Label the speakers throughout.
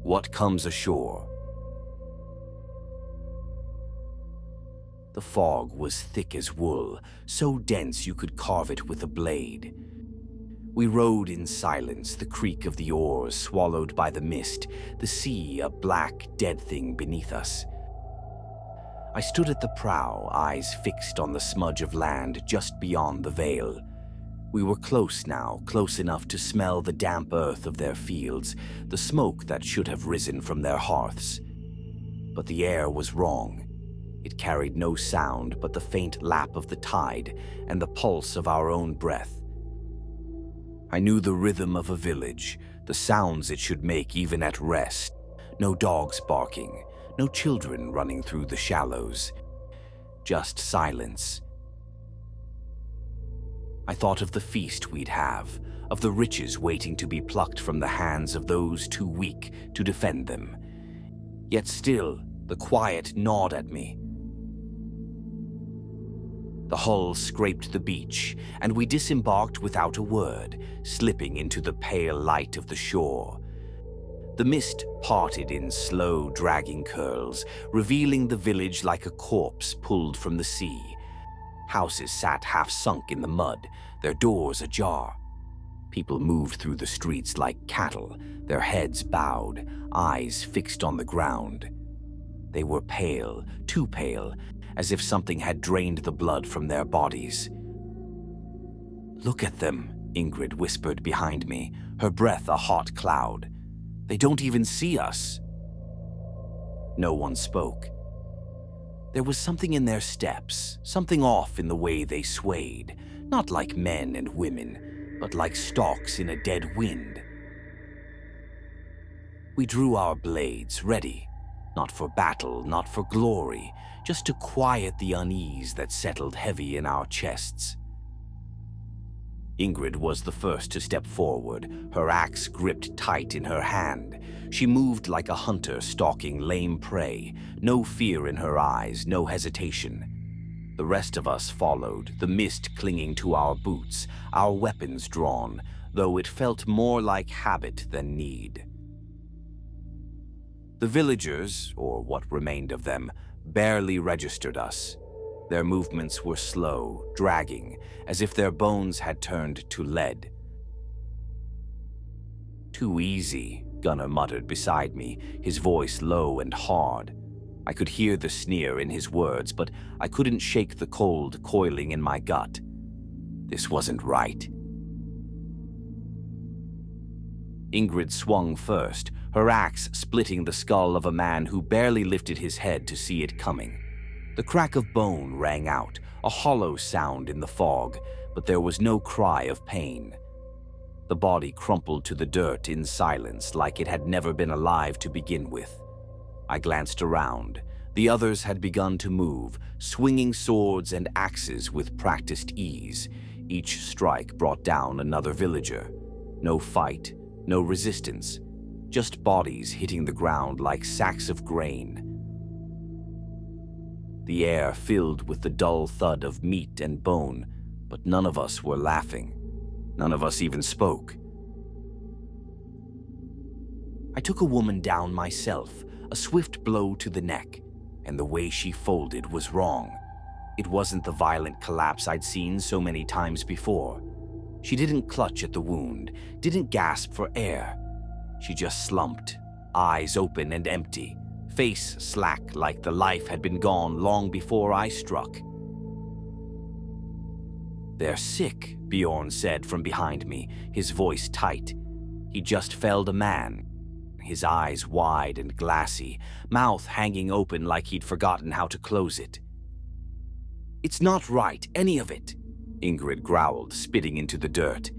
Speaker 1: What comes ashore? The fog was thick as wool, so dense you could carve it with a blade. We rowed in silence, the creak of the oars swallowed by the mist, the sea a black, dead thing beneath us. I stood at the prow, eyes fixed on the smudge of land just beyond the veil. We were close now, close enough to smell the damp earth of their fields, the smoke that should have risen from their hearths. But the air was wrong. It carried no sound but the faint lap of the tide and the pulse of our own breath. I knew the rhythm of a village, the sounds it should make even at rest. No dogs barking, no children running through the shallows. Just silence. I thought of the feast we'd have, of the riches waiting to be plucked from the hands of those too weak to defend them. Yet still, the quiet gnawed at me. The hull scraped the beach, and we disembarked without a word, slipping into the pale light of the shore. The mist parted in slow, dragging curls, revealing the village like a corpse pulled from the sea. Houses sat half sunk in the mud, their doors ajar. People moved through the streets like cattle, their heads bowed, eyes fixed on the ground. They were pale, too pale, as if something had drained the blood from their bodies. "Look at them," Ingrid whispered behind me, her breath a hot cloud. "They don't even see us." No one spoke. There was something in their steps, something off in the way they swayed, not like men and women, but like stalks in a dead wind. We drew our blades, ready, not for battle, not for glory, just to quiet the unease that settled heavy in our chests. Ingrid was the first to step forward, her axe gripped tight in her hand. She moved like a hunter stalking lame prey, no fear in her eyes, no hesitation. The rest of us followed, the mist clinging to our boots, our weapons drawn, though it felt more like habit than need. The villagers, or what remained of them, barely registered us. Their movements were slow, dragging, as if their bones had turned to lead. "Too easy," Gunnar muttered beside me, his voice low and hard. I could hear the sneer in his words, but I couldn't shake the cold coiling in my gut. This wasn't right. Ingrid swung first, her axe splitting the skull of a man who barely lifted his head to see it coming. The crack of bone rang out, a hollow sound in the fog, but there was no cry of pain. The body crumpled to the dirt in silence, like it had never been alive to begin with. I glanced around. The others had begun to move, swinging swords and axes with practiced ease. Each strike brought down another villager. No fight, no resistance, just bodies hitting the ground like sacks of grain. The air filled with the dull thud of meat and bone, but none of us were laughing. None of us even spoke. I took a woman down myself, a swift blow to the neck, and the way she folded was wrong. It wasn't the violent collapse I'd seen so many times before. She didn't clutch at the wound, didn't gasp for air. She just slumped, eyes open and empty, face slack like the life had been gone long before I struck. "They're sick," Bjorn said from behind me, his voice tight. He just felled a man, his eyes wide and glassy, mouth hanging open like he'd forgotten how to close it. "It's not right, any of it," Ingrid growled, spitting into the dirt.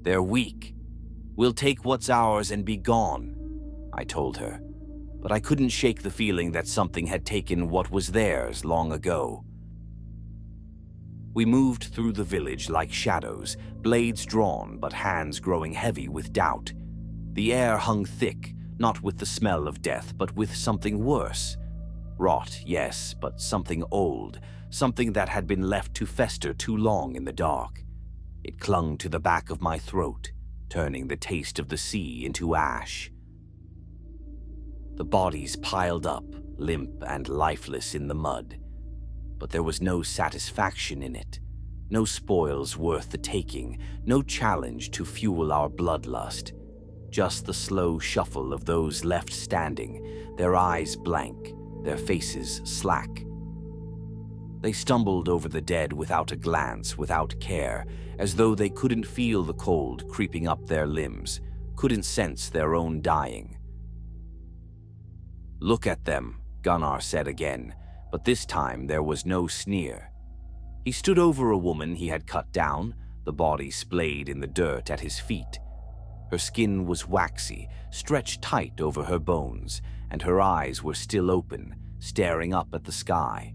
Speaker 1: "They're weak. We'll take what's ours and be gone," I told her. But I couldn't shake the feeling that something had taken what was theirs long ago. We moved through the village like shadows, blades drawn but hands growing heavy with doubt. The air hung thick, not with the smell of death, but with something worse. Rot, yes, but something old, something that had been left to fester too long in the dark. It clung to the back of my throat, turning the taste of the sea into ash. The bodies piled up, limp and lifeless in the mud. But there was no satisfaction in it, no spoils worth the taking, no challenge to fuel our bloodlust. Just the slow shuffle of those left standing, their eyes blank, their faces slack. They stumbled over the dead without a glance, without care, as though they couldn't feel the cold creeping up their limbs, couldn't sense their own dying. "Look at them," Gunnar said again, but this time there was no sneer. He stood over a woman he had cut down, the body splayed in the dirt at his feet. Her skin was waxy, stretched tight over her bones, and her eyes were still open, staring up at the sky.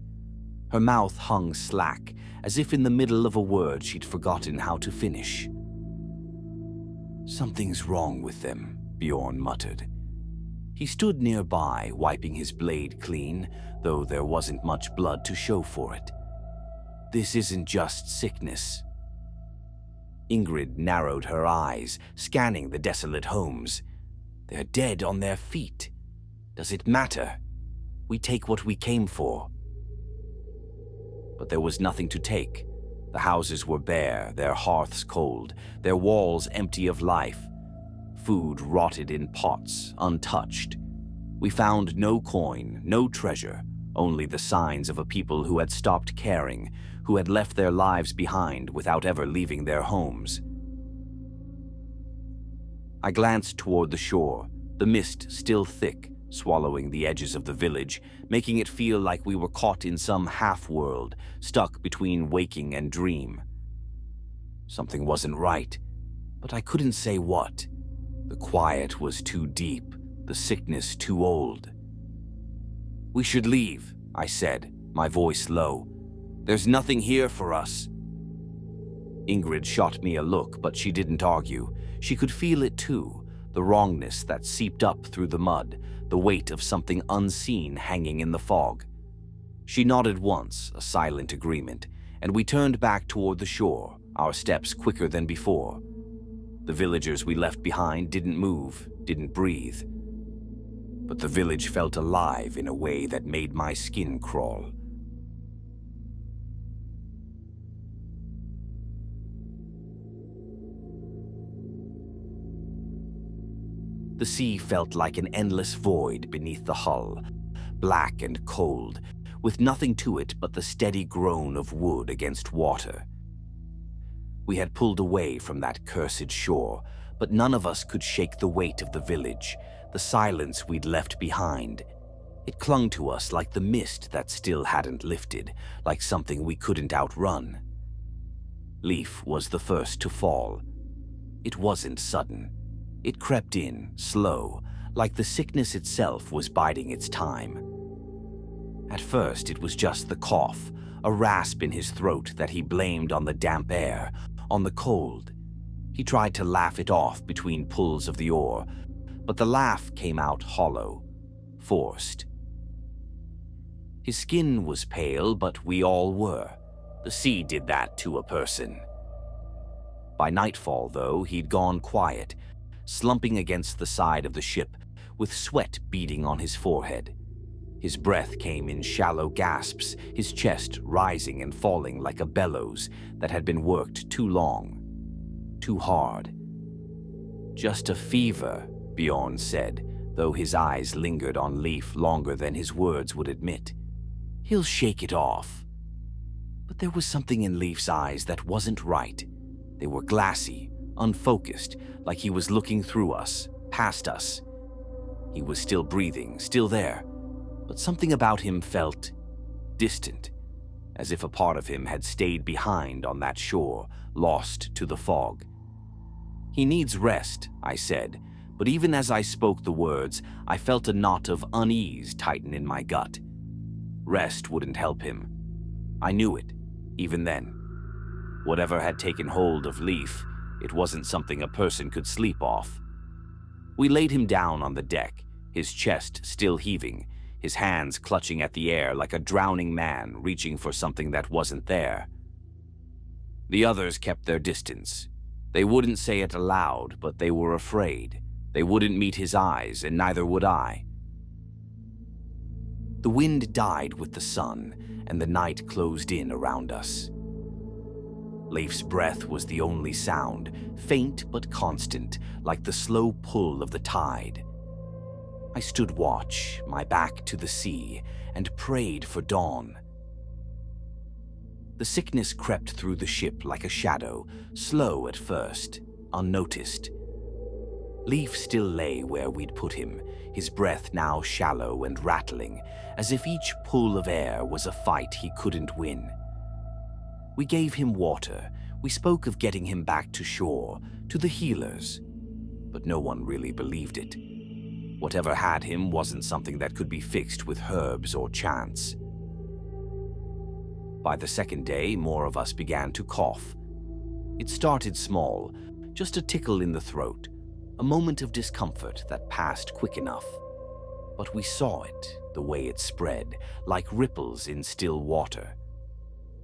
Speaker 1: Her mouth hung slack, as if in the middle of a word she'd forgotten how to finish. "Something's wrong with them," Bjorn muttered. He stood nearby, wiping his blade clean, though there wasn't much blood to show for it. "This isn't just sickness." Ingrid narrowed her eyes, scanning the desolate homes. "They're dead on their feet. Does it matter? We take what we came for." But there was nothing to take. The houses were bare, their hearths cold, their walls empty of life. Food rotted in pots, untouched. We found no coin, no treasure, only the signs of a people who had stopped caring, who had left their lives behind without ever leaving their homes. I glanced toward the shore, the mist still thick, swallowing the edges of the village, making it feel like we were caught in some half-world, stuck between waking and dream. Something wasn't right, but I couldn't say what. The quiet was too deep, the sickness too old. "We should leave," I said, my voice low. "There's nothing here for us." Ingrid shot me a look, but she didn't argue. She could feel it too, the wrongness that seeped up through the mud, the weight of something unseen hanging in the fog. She nodded once, a silent agreement, and we turned back toward the shore, our steps quicker than before. The villagers we left behind didn't move, didn't breathe. But the village felt alive in a way that made my skin crawl. The sea felt like an endless void beneath the hull, black and cold, with nothing to it but the steady groan of wood against water. We had pulled away from that cursed shore, but none of us could shake the weight of the village, the silence we'd left behind. It clung to us like the mist that still hadn't lifted, like something we couldn't outrun. Leaf was the first to fall. It wasn't sudden. It crept in, slow, like the sickness itself was biding its time. At first, it was just the cough, a rasp in his throat that he blamed on the damp air, on the cold. He tried to laugh it off between pulls of the oar, but the laugh came out hollow, forced. His skin was pale, but we all were. The sea did that to a person. By nightfall, though, he'd gone quiet, slumping against the side of the ship, with sweat beading on his forehead. His breath came in shallow gasps, his chest rising and falling like a bellows that had been worked too long, too hard. "Just a fever," Bjorn said, though his eyes lingered on Leaf longer than his words would admit. "He'll shake it off." But there was something in Leaf's eyes that wasn't right. They were glassy, unfocused, like he was looking through us, past us. He was still breathing, still there, but something about him felt distant, as if a part of him had stayed behind on that shore, lost to the fog. "He needs rest," I said, but even as I spoke the words, I felt a knot of unease tighten in my gut. Rest wouldn't help him. I knew it, even then. Whatever had taken hold of Leaf, it wasn't something a person could sleep off. We laid him down on the deck, his chest still heaving, his hands clutching at the air like a drowning man reaching for something that wasn't there. The others kept their distance. They wouldn't say it aloud, but they were afraid. They wouldn't meet his eyes, and neither would I. The wind died with the sun, and the night closed in around us. Leif's breath was the only sound, faint but constant, like the slow pull of the tide. I stood watch, my back to the sea, and prayed for dawn. The sickness crept through the ship like a shadow, slow at first, unnoticed. Leif still lay where we'd put him, his breath now shallow and rattling, as if each pull of air was a fight he couldn't win. We gave him water, we spoke of getting him back to shore, to the healers, but no one really believed it. Whatever had him wasn't something that could be fixed with herbs or chance. By the second day, more of us began to cough. It started small, just a tickle in the throat, a moment of discomfort that passed quick enough. But we saw it, the way it spread, like ripples in still water.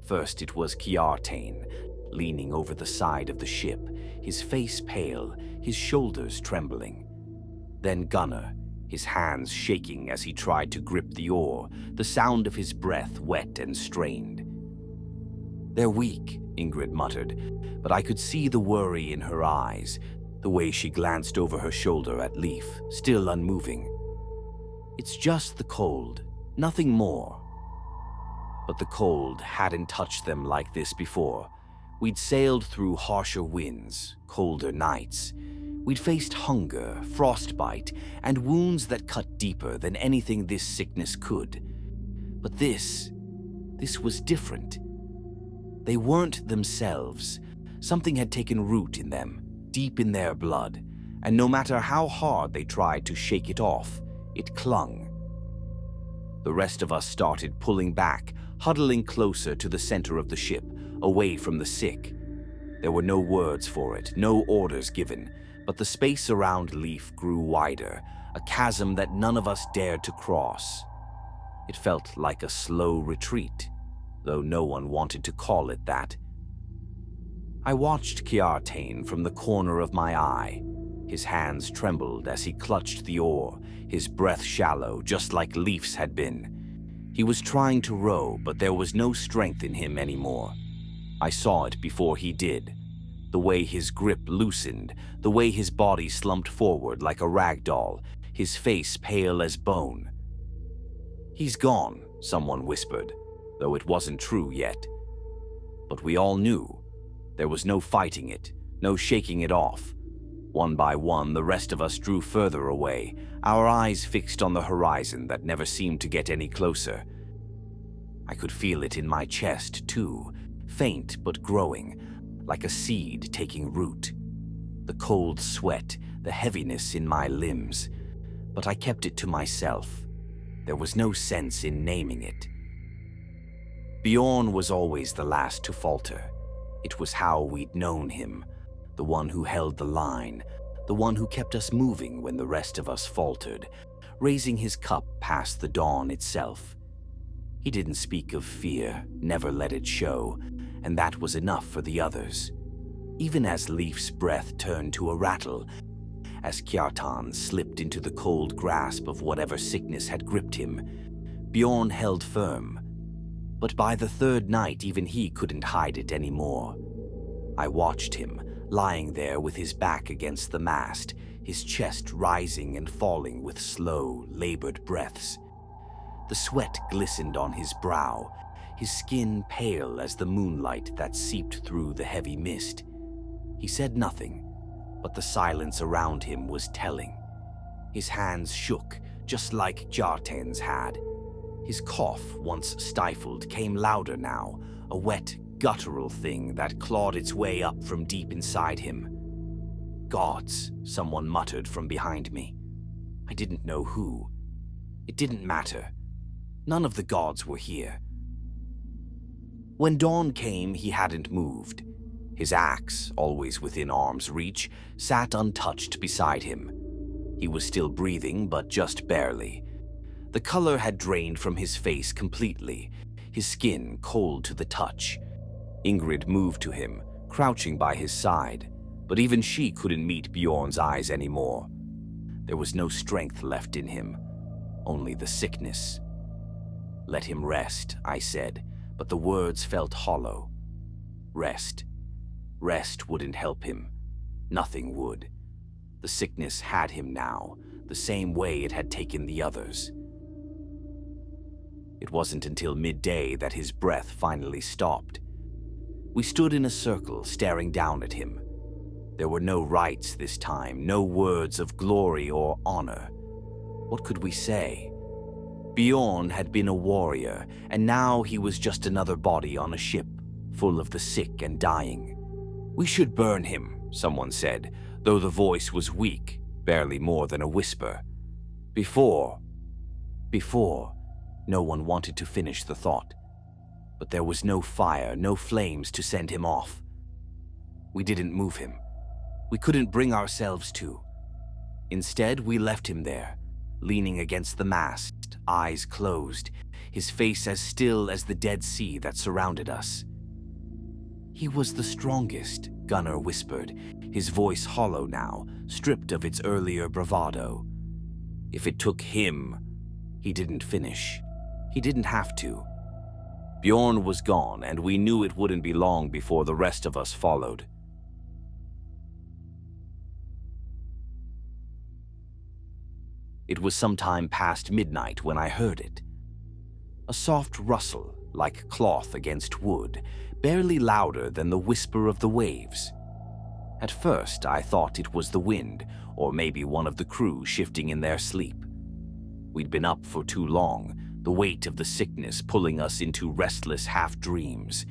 Speaker 1: First it was Kjartan, leaning over the side of the ship, his face pale, his shoulders trembling. Then Gunnar, his hands shaking as he tried to grip the oar, the sound of his breath wet and strained. "They're weak," Ingrid muttered, but I could see the worry in her eyes, the way she glanced over her shoulder at Leif, still unmoving. "It's just the cold, nothing more." But the cold hadn't touched them like this before. We'd sailed through harsher winds, colder nights. We'd faced hunger, frostbite, and wounds that cut deeper than anything this sickness could. But this was different. They weren't themselves. Something had taken root in them, deep in their blood, and no matter how hard they tried to shake it off, it clung. The rest of us started pulling back, huddling closer to the center of the ship, away from the sick. There were no words for it, no orders given, but the space around Leif grew wider, a chasm that none of us dared to cross. It felt like a slow retreat, though no one wanted to call it that. I watched Kjartan from the corner of my eye. His hands trembled as he clutched the oar, his breath shallow, just like Leif's had been. He was trying to row, but there was no strength in him anymore. I saw it before he did. The way his grip loosened, the way his body slumped forward like a rag doll, his face pale as bone. "He's gone," someone whispered, though it wasn't true yet. But we all knew. There was no fighting it, no shaking it off. One by one, the rest of us drew further away, our eyes fixed on the horizon that never seemed to get any closer. I could feel it in my chest, too, faint but growing, like a seed taking root. The cold sweat, the heaviness in my limbs. But I kept it to myself. There was no sense in naming it. Bjorn was always the last to falter. It was how we'd known him, the one who held the line, the one who kept us moving when the rest of us faltered, raising his cup past the dawn itself. He didn't speak of fear, never let it show, and that was enough for the others. Even as Leif's breath turned to a rattle, as Kjartan slipped into the cold grasp of whatever sickness had gripped him, Bjorn held firm. But by the third night, even he couldn't hide it anymore. I watched him, lying there with his back against the mast, his chest rising and falling with slow, labored breaths. The sweat glistened on his brow, his skin pale as the moonlight that seeped through the heavy mist. He said nothing, but the silence around him was telling. His hands shook, just like Kjartan's had. His cough, once stifled, came louder now, a wet, guttural thing that clawed its way up from deep inside him. "Gods," someone muttered from behind me. I didn't know who. It didn't matter. None of the gods were here. When dawn came, he hadn't moved. His axe, always within arm's reach, sat untouched beside him. He was still breathing, but just barely. The color had drained from his face completely, his skin cold to the touch. Ingrid moved to him, crouching by his side, but even she couldn't meet Bjorn's eyes anymore. There was no strength left in him, only the sickness. Let him rest, I said, but the words felt hollow. Rest. Rest wouldn't help him. Nothing would. The sickness had him now, the same way it had taken the others. It wasn't until midday that his breath finally stopped. We stood in a circle, staring down at him. There were no rites this time, no words of glory or honor. What could we say? Bjorn had been a warrior, and now he was just another body on a ship, full of the sick and dying. "We should burn him," someone said, though the voice was weak, barely more than a whisper. Before, no one wanted to finish the thought. But there was no fire, no flames to send him off. We didn't move him. We couldn't bring ourselves to. Instead, we left him there, leaning against the mast, eyes closed, his face as still as the Dead Sea that surrounded us. "He was the strongest," Gunnar whispered, his voice hollow now, stripped of its earlier bravado. "If it took him," he didn't finish. He didn't have to. Bjorn was gone, and we knew it wouldn't be long before the rest of us followed. It was sometime past midnight when I heard it. A soft rustle, like cloth against wood, barely louder than the whisper of the waves. At first, I thought it was the wind, or maybe one of the crew shifting in their sleep. We'd been up for too long, the weight of the sickness pulling us into restless half-dreams.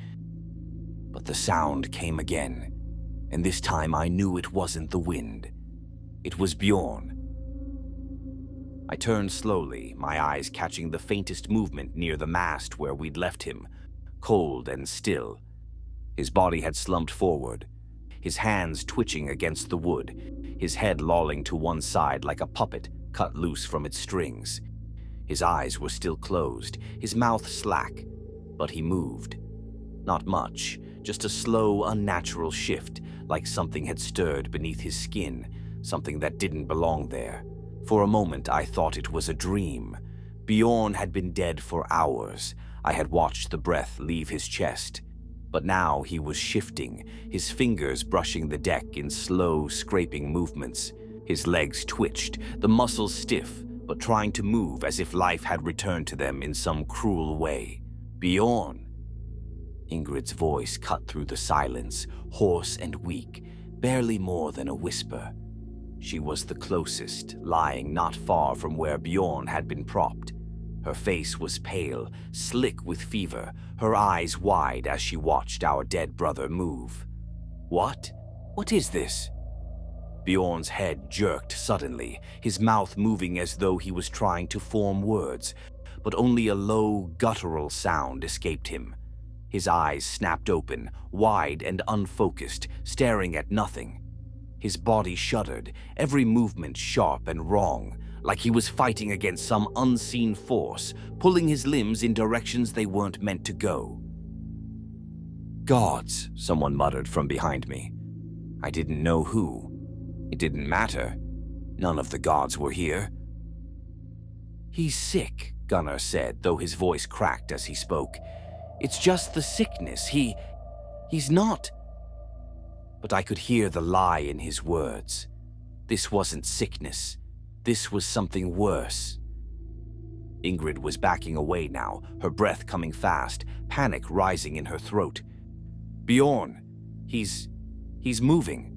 Speaker 1: But the sound came again, and this time I knew it wasn't the wind. It was Bjorn. I turned slowly, my eyes catching the faintest movement near the mast where we'd left him, cold and still. His body had slumped forward, his hands twitching against the wood, his head lolling to one side like a puppet cut loose from its strings. His eyes were still closed, his mouth slack, but he moved. Not much, just a slow, unnatural shift, like something had stirred beneath his skin, something that didn't belong there. For a moment, I thought it was a dream. Bjorn had been dead for hours. I had watched the breath leave his chest. But now he was shifting, his fingers brushing the deck in slow, scraping movements. His legs twitched, the muscles stiff, but trying to move as if life had returned to them in some cruel way. "Bjorn!" Ingrid's voice cut through the silence, hoarse and weak, barely more than a whisper. She was the closest, lying not far from where Bjorn had been propped. Her face was pale, slick with fever, her eyes wide as she watched our dead brother move. "What? What is this?" Bjorn's head jerked suddenly, his mouth moving as though he was trying to form words, but only a low, guttural sound escaped him. His eyes snapped open, wide and unfocused, staring at nothing. His body shuddered, every movement sharp and wrong, like he was fighting against some unseen force, pulling his limbs in directions they weren't meant to go. "Gods," someone muttered from behind me. I didn't know who. It didn't matter. None of the gods were here. "He's sick," Gunnar said, though his voice cracked as he spoke. "It's just the sickness. He's not..." But I could hear the lie in his words. This wasn't sickness. This was something worse. Ingrid was backing away now, her breath coming fast, panic rising in her throat. "Bjorn, he's moving."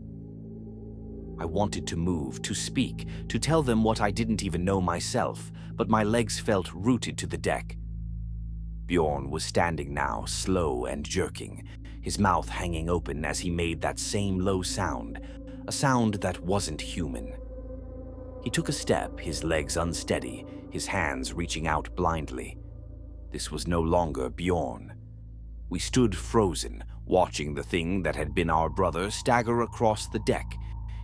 Speaker 1: I wanted to move, to speak, to tell them what I didn't even know myself, but my legs felt rooted to the deck. Bjorn was standing now, slow and jerking, his mouth hanging open as he made that same low sound, a sound that wasn't human. He took a step, his legs unsteady, his hands reaching out blindly. This was no longer Bjorn. We stood frozen, watching the thing that had been our brother stagger across the deck,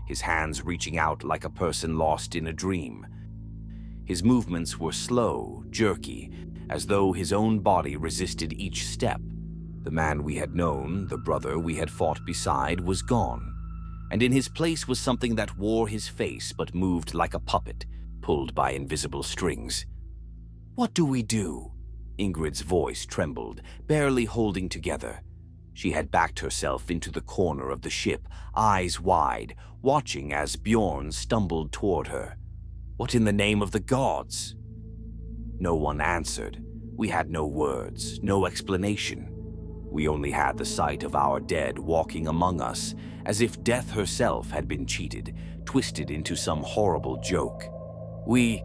Speaker 1: his hands reaching out like a person lost in a dream. His movements were slow, jerky, as though his own body resisted each step. The man we had known, the brother we had fought beside, was gone, and in his place was something that wore his face but moved like a puppet, pulled by invisible strings. "What do we do?" Ingrid's voice trembled, barely holding together. She had backed herself into the corner of the ship, eyes wide, watching as Bjorn stumbled toward her. What in the name of the gods? No one answered. We had no words, no explanation. We only had the sight of our dead walking among us, as if death herself had been cheated, twisted into some horrible joke. We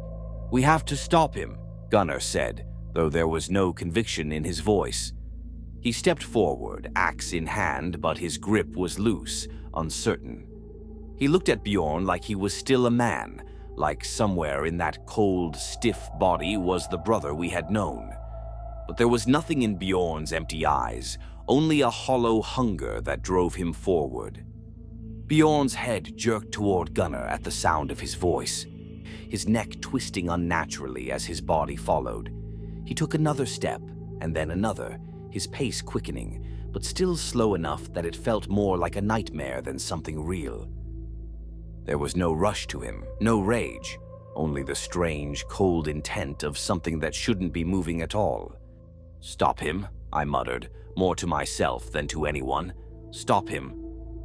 Speaker 1: have to stop him, Gunnar said, though there was no conviction in his voice. He stepped forward, axe in hand, but his grip was loose, uncertain. He looked at Bjorn like he was still a man, like somewhere in that cold, stiff body was the brother we had known. But there was nothing in Bjorn's empty eyes, only a hollow hunger that drove him forward. Bjorn's head jerked toward Gunnar at the sound of his voice, his neck twisting unnaturally as his body followed. He took another step, and then another, his pace quickening, but still slow enough that it felt more like a nightmare than something real. There was no rush to him, no rage, only the strange, cold intent of something that shouldn't be moving at all. "Stop him," I muttered, more to myself than to anyone. "Stop him.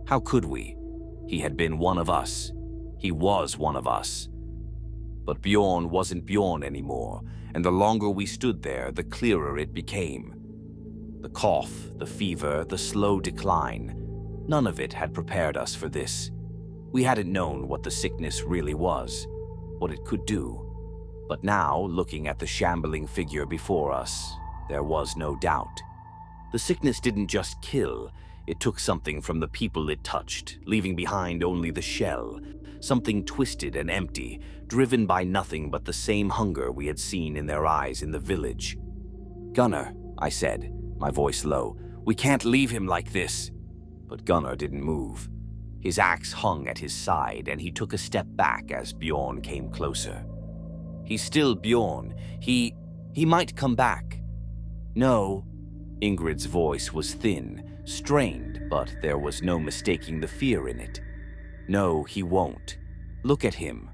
Speaker 1: How could we? He had been one of us. He was one of us." But Bjorn wasn't Bjorn anymore, and the longer we stood there, the clearer it became. The cough, the fever, the slow decline, none of it had prepared us for this. We hadn't known what the sickness really was, what it could do. But now, looking at the shambling figure before us, there was no doubt. The sickness didn't just kill, it took something from the people it touched, leaving behind only the shell, something twisted and empty, driven by nothing but the same hunger we had seen in their eyes in the village. "Gunnar," I said, my voice low, "we can't leave him like this." But Gunnar didn't move. His axe hung at his side, and he took a step back as Bjorn came closer. "He's still Bjorn. He might come back." "No." Ingrid's voice was thin, strained, but there was no mistaking the fear in it. "No, he won't. Look at him.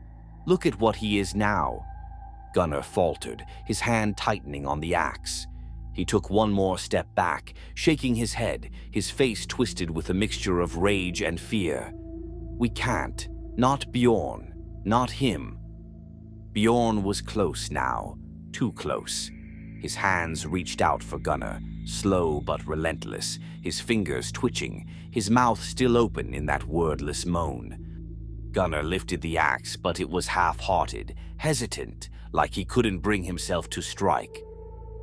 Speaker 1: Look at what he is now." Gunnar faltered, his hand tightening on the axe. He took one more step back, shaking his head, his face twisted with a mixture of rage and fear. "We can't. Not Bjorn. Not him." Bjorn was close now, too close. His hands reached out for Gunnar, slow but relentless, his fingers twitching, his mouth still open in that wordless moan. Gunnar lifted the axe, but it was half-hearted, hesitant, like he couldn't bring himself to strike.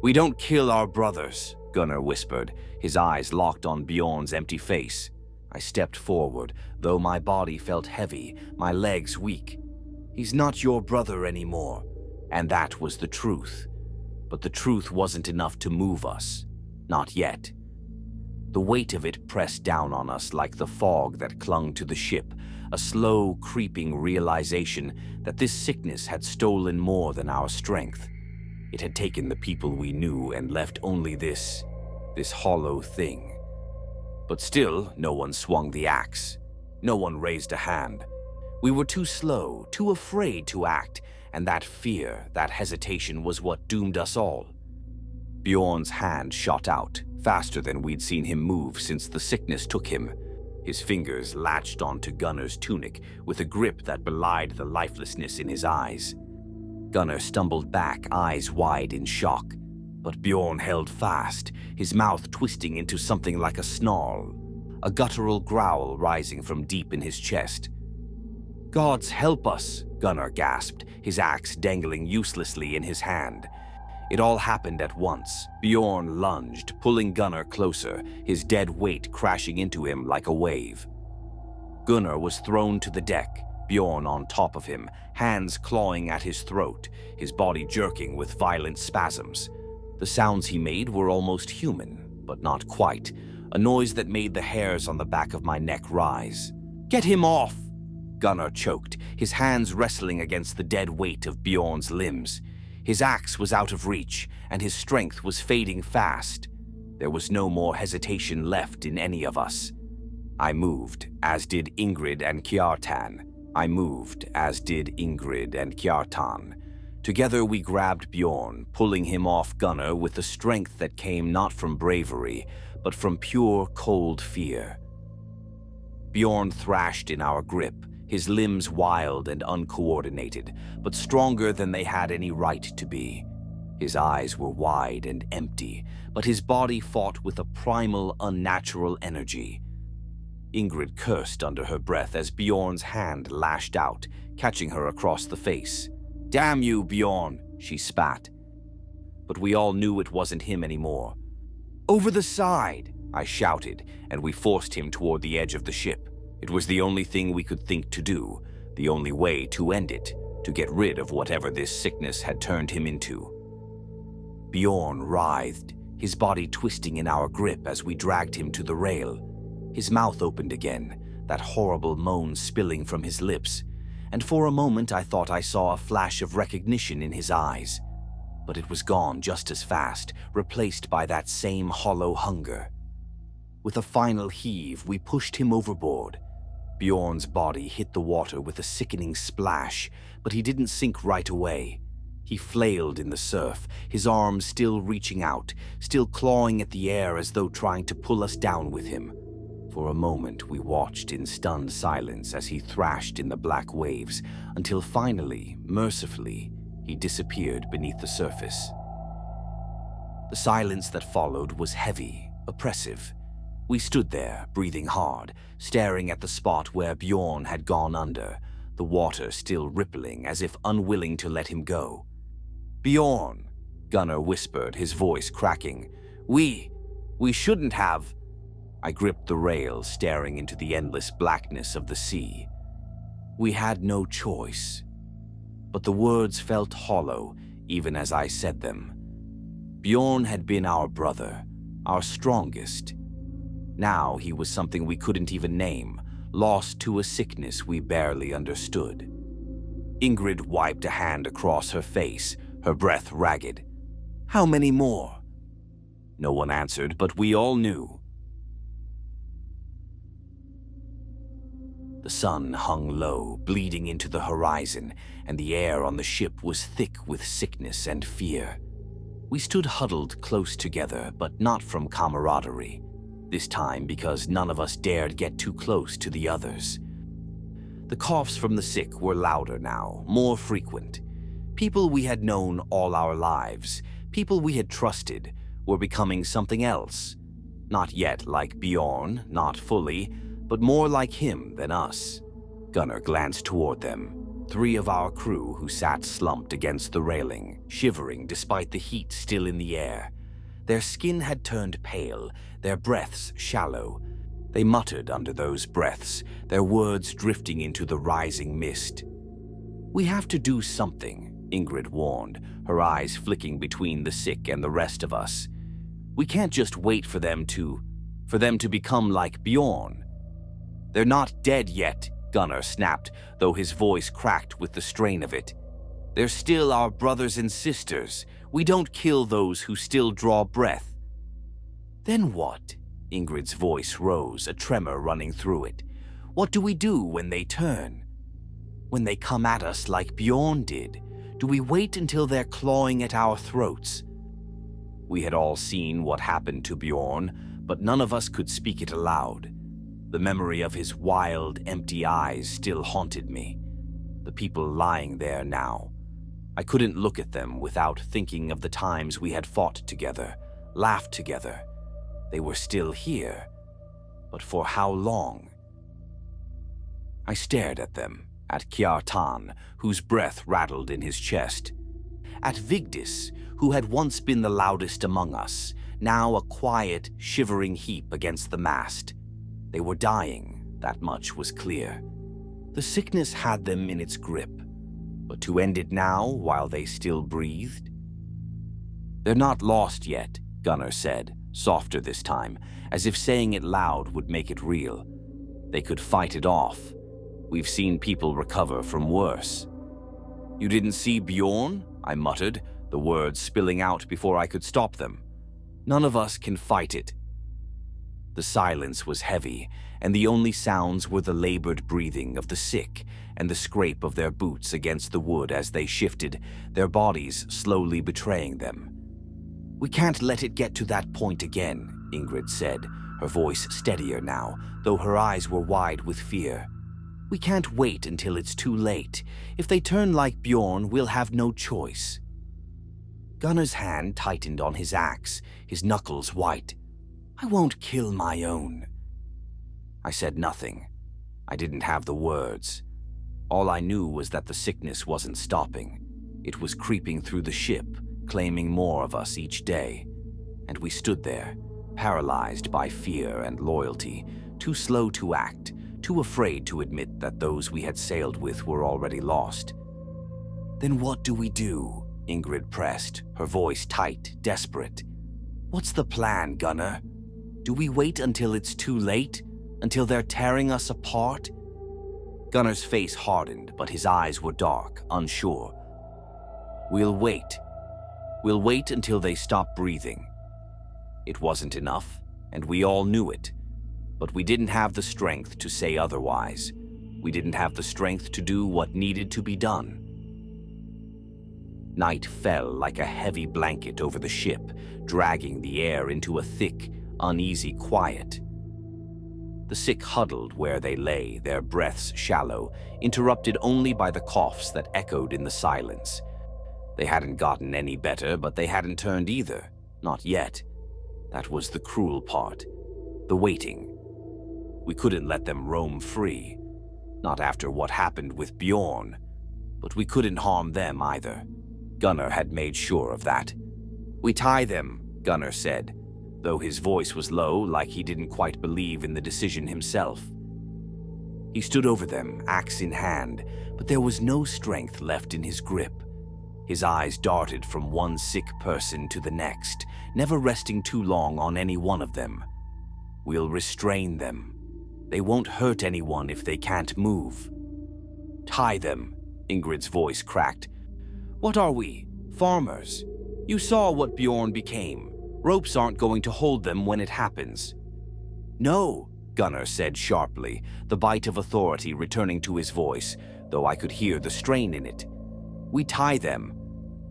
Speaker 1: "We don't kill our brothers," Gunnar whispered, his eyes locked on Bjorn's empty face. I stepped forward, though my body felt heavy, my legs weak. "He's not your brother anymore." And that was the truth. But the truth wasn't enough to move us. Not yet. The weight of it pressed down on us like the fog that clung to the ship, a slow, creeping realization that this sickness had stolen more than our strength. It had taken the people we knew and left only this hollow thing. But still, no one swung the axe. No one raised a hand. We were too slow, too afraid to act, and that fear, that hesitation was what doomed us all. Bjorn's hand shot out, faster than we'd seen him move since the sickness took him. His fingers latched onto Gunnar's tunic with a grip that belied the lifelessness in his eyes. Gunnar stumbled back, eyes wide in shock. But Bjorn held fast, his mouth twisting into something like a snarl, a guttural growl rising from deep in his chest. "Gods help us," Gunnar gasped, his axe dangling uselessly in his hand. It all happened at once. Bjorn lunged, pulling Gunnar closer, his dead weight crashing into him like a wave. Gunnar was thrown to the deck, Bjorn on top of him, hands clawing at his throat, his body jerking with violent spasms. The sounds he made were almost human, but not quite, a noise that made the hairs on the back of my neck rise. "Get him off!" Gunnar choked, his hands wrestling against the dead weight of Bjorn's limbs. His axe was out of reach, and his strength was fading fast. There was no more hesitation left in any of us. I moved, as did Ingrid and Kjartan. I moved, as did Ingrid and Kjartan. Together we grabbed Bjorn, pulling him off Gunnar with the strength that came not from bravery, but from pure, cold fear. Bjorn thrashed in our grip, his limbs wild and uncoordinated, but stronger than they had any right to be. His eyes were wide and empty, but his body fought with a primal, unnatural energy. Ingrid cursed under her breath as Bjorn's hand lashed out, catching her across the face. "Damn you, Bjorn," she spat. But we all knew it wasn't him anymore. "Over the side," I shouted, and we forced him toward the edge of the ship. It was the only thing we could think to do, the only way to end it, to get rid of whatever this sickness had turned him into. Bjorn writhed, his body twisting in our grip as we dragged him to the rail. His mouth opened again, that horrible moan spilling from his lips, and for a moment I thought I saw a flash of recognition in his eyes. But it was gone just as fast, replaced by that same hollow hunger. With a final heave, we pushed him overboard. Bjorn's body hit the water with a sickening splash, but he didn't sink right away. He flailed in the surf, his arms still reaching out, still clawing at the air as though trying to pull us down with him. For a moment, we watched in stunned silence as he thrashed in the black waves, until finally, mercifully, he disappeared beneath the surface. The silence that followed was heavy, oppressive. We stood there, breathing hard, staring at the spot where Bjorn had gone under, the water still rippling as if unwilling to let him go. "Bjorn," Gunnar whispered, his voice cracking. We shouldn't have." I gripped the rail, staring into the endless blackness of the sea. We had no choice. But the words felt hollow, even as I said them. Bjorn had been our brother, our strongest. Now he was something we couldn't even name, lost to a sickness we barely understood. Ingrid wiped a hand across her face, her breath ragged. "How many more?" No one answered, but we all knew. The sun hung low, bleeding into the horizon, and the air on the ship was thick with sickness and fear. We stood huddled close together, but not from camaraderie. This time because none of us dared get too close to the others. The coughs from the sick were louder now, more frequent. People we had known all our lives, people we had trusted, were becoming something else. Not yet like Bjorn, not fully, but more like him than us. Gunnar glanced toward them, 3 of our crew who sat slumped against the railing, shivering despite the heat still in the air. Their skin had turned pale, their breaths shallow. They muttered under those breaths, their words drifting into the rising mist. "We have to do something," Ingrid warned, her eyes flicking between the sick and the rest of us. "We can't just wait for them to become like Bjorn." "They're not dead yet," Gunnar snapped, though his voice cracked with the strain of it. "They're still our brothers and sisters. We don't kill those who still draw breath." "Then what?" Ingrid's voice rose, a tremor running through it. "What do we do when they turn? When they come at us like Bjorn did? Do we wait until they're clawing at our throats?" We had all seen what happened to Bjorn, but none of us could speak it aloud. The memory of his wild, empty eyes still haunted me. The people lying there now. I couldn't look at them without thinking of the times we had fought together, laughed together. They were still here, but for how long? I stared at them, at Kjartan, whose breath rattled in his chest, at Vigdis, who had once been the loudest among us, now a quiet, shivering heap against the mast. They were dying, that much was clear. The sickness had them in its grip, but to end it now while they still breathed? "They're not lost yet," Gunnar said, softer this time, as if saying it loud would make it real. "They could fight it off. We've seen people recover from worse." "You didn't see Bjorn?" I muttered, the words spilling out before I could stop them. "None of us can fight it." The silence was heavy, and the only sounds were the labored breathing of the sick and the scrape of their boots against the wood as they shifted, their bodies slowly betraying them. "We can't let it get to that point again," Ingrid said, her voice steadier now, though her eyes were wide with fear. "We can't wait until it's too late. If they turn like Bjorn, we'll have no choice." Gunnar's hand tightened on his axe, his knuckles white. "I won't kill my own." I said nothing. I didn't have the words. All I knew was that the sickness wasn't stopping. It was creeping through the ship, claiming more of us each day. And we stood there, paralyzed by fear and loyalty, too slow to act, too afraid to admit that those we had sailed with were already lost. "Then what do we do?" Ingrid pressed, her voice tight, desperate. "What's the plan, Gunnar? Do we wait until it's too late? Until they're tearing us apart?" Gunnar's face hardened, but his eyes were dark, unsure. "We'll wait. We'll wait until they stop breathing." It wasn't enough, and we all knew it. But we didn't have the strength to say otherwise. We didn't have the strength to do what needed to be done. Night fell like a heavy blanket over the ship, dragging the air into a thick, uneasy quiet. The sick huddled where they lay, their breaths shallow, interrupted only by the coughs that echoed in the silence. They hadn't gotten any better, but they hadn't turned either. Not yet. That was the cruel part. The waiting. We couldn't let them roam free. Not after what happened with Bjorn. But we couldn't harm them either. Gunnar had made sure of that. "We tie them," Gunnar said, though his voice was low, like he didn't quite believe in the decision himself. He stood over them, axe in hand, but there was no strength left in his grip. His eyes darted from one sick person to the next, never resting too long on any one of them. "We'll restrain them. They won't hurt anyone if they can't move." "Tie them," Ingrid's voice cracked. "What are we? Farmers? You saw what Bjorn became. Ropes aren't going to hold them when it happens." "No," Gunnar said sharply, the bite of authority returning to his voice, though I could hear the strain in it. "We tie them.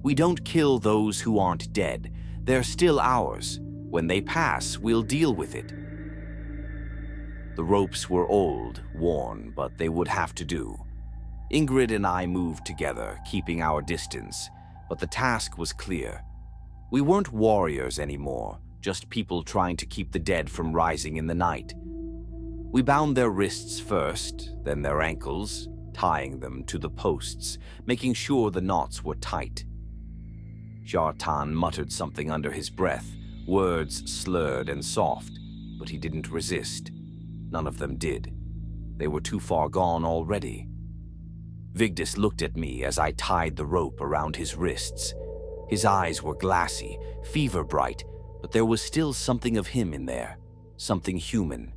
Speaker 1: We don't kill those who aren't dead. They're still ours. When they pass, we'll deal with it." The ropes were old, worn, but they would have to do. Ingrid and I moved together, keeping our distance, but the task was clear. We weren't warriors anymore, just people trying to keep the dead from rising in the night. We bound their wrists first, then their ankles, tying them to the posts, making sure the knots were tight. Kjartan muttered something under his breath, words slurred and soft, but he didn't resist. None of them did. They were too far gone already. Vigdis looked at me as I tied the rope around his wrists. His eyes were glassy, fever-bright, but there was still something of him in there, something human.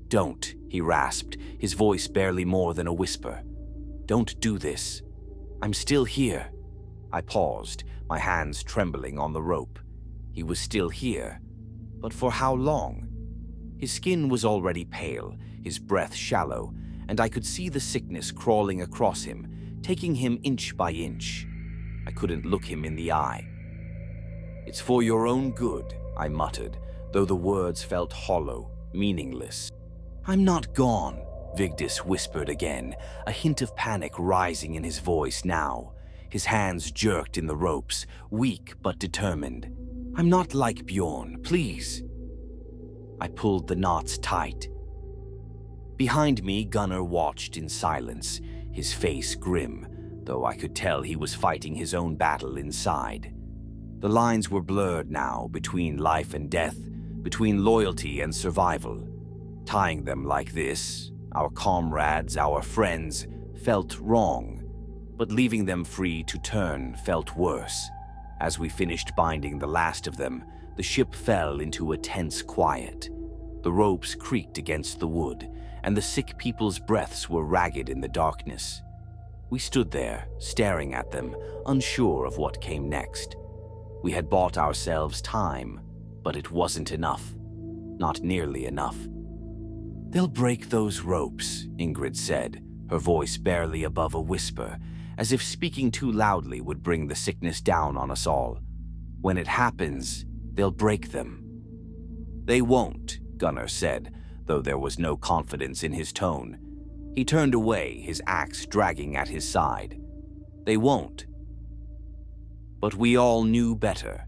Speaker 1: "Don't," he rasped, his voice barely more than a whisper. "Don't do this. I'm still here." I paused, my hands trembling on the rope. He was still here, but for how long? His skin was already pale, his breath shallow, and I could see the sickness crawling across him, taking him inch by inch. I couldn't look him in the eye. "It's for your own good," I muttered, though the words felt hollow, meaningless. "I'm not gone," Vigdis whispered again, a hint of panic rising in his voice now. His hands jerked in the ropes, weak but determined. "I'm not like Bjorn, please." I pulled the knots tight. Behind me, Gunnar watched in silence, his face grim, though I could tell he was fighting his own battle inside. The lines were blurred now between life and death, between loyalty and survival. Tying them like this, our comrades, our friends, felt wrong, but leaving them free to turn felt worse. As we finished binding the last of them, the ship fell into a tense quiet. The ropes creaked against the wood, and the sick people's breaths were ragged in the darkness. We stood there, staring at them, unsure of what came next. We had bought ourselves time, but it wasn't enough. Not nearly enough. "They'll break those ropes," Ingrid said, her voice barely above a whisper, as if speaking too loudly would bring the sickness down on us all. "When it happens, they'll break them." "They won't," Gunnar said, though there was no confidence in his tone. He turned away, his axe dragging at his side. "They won't." But we all knew better.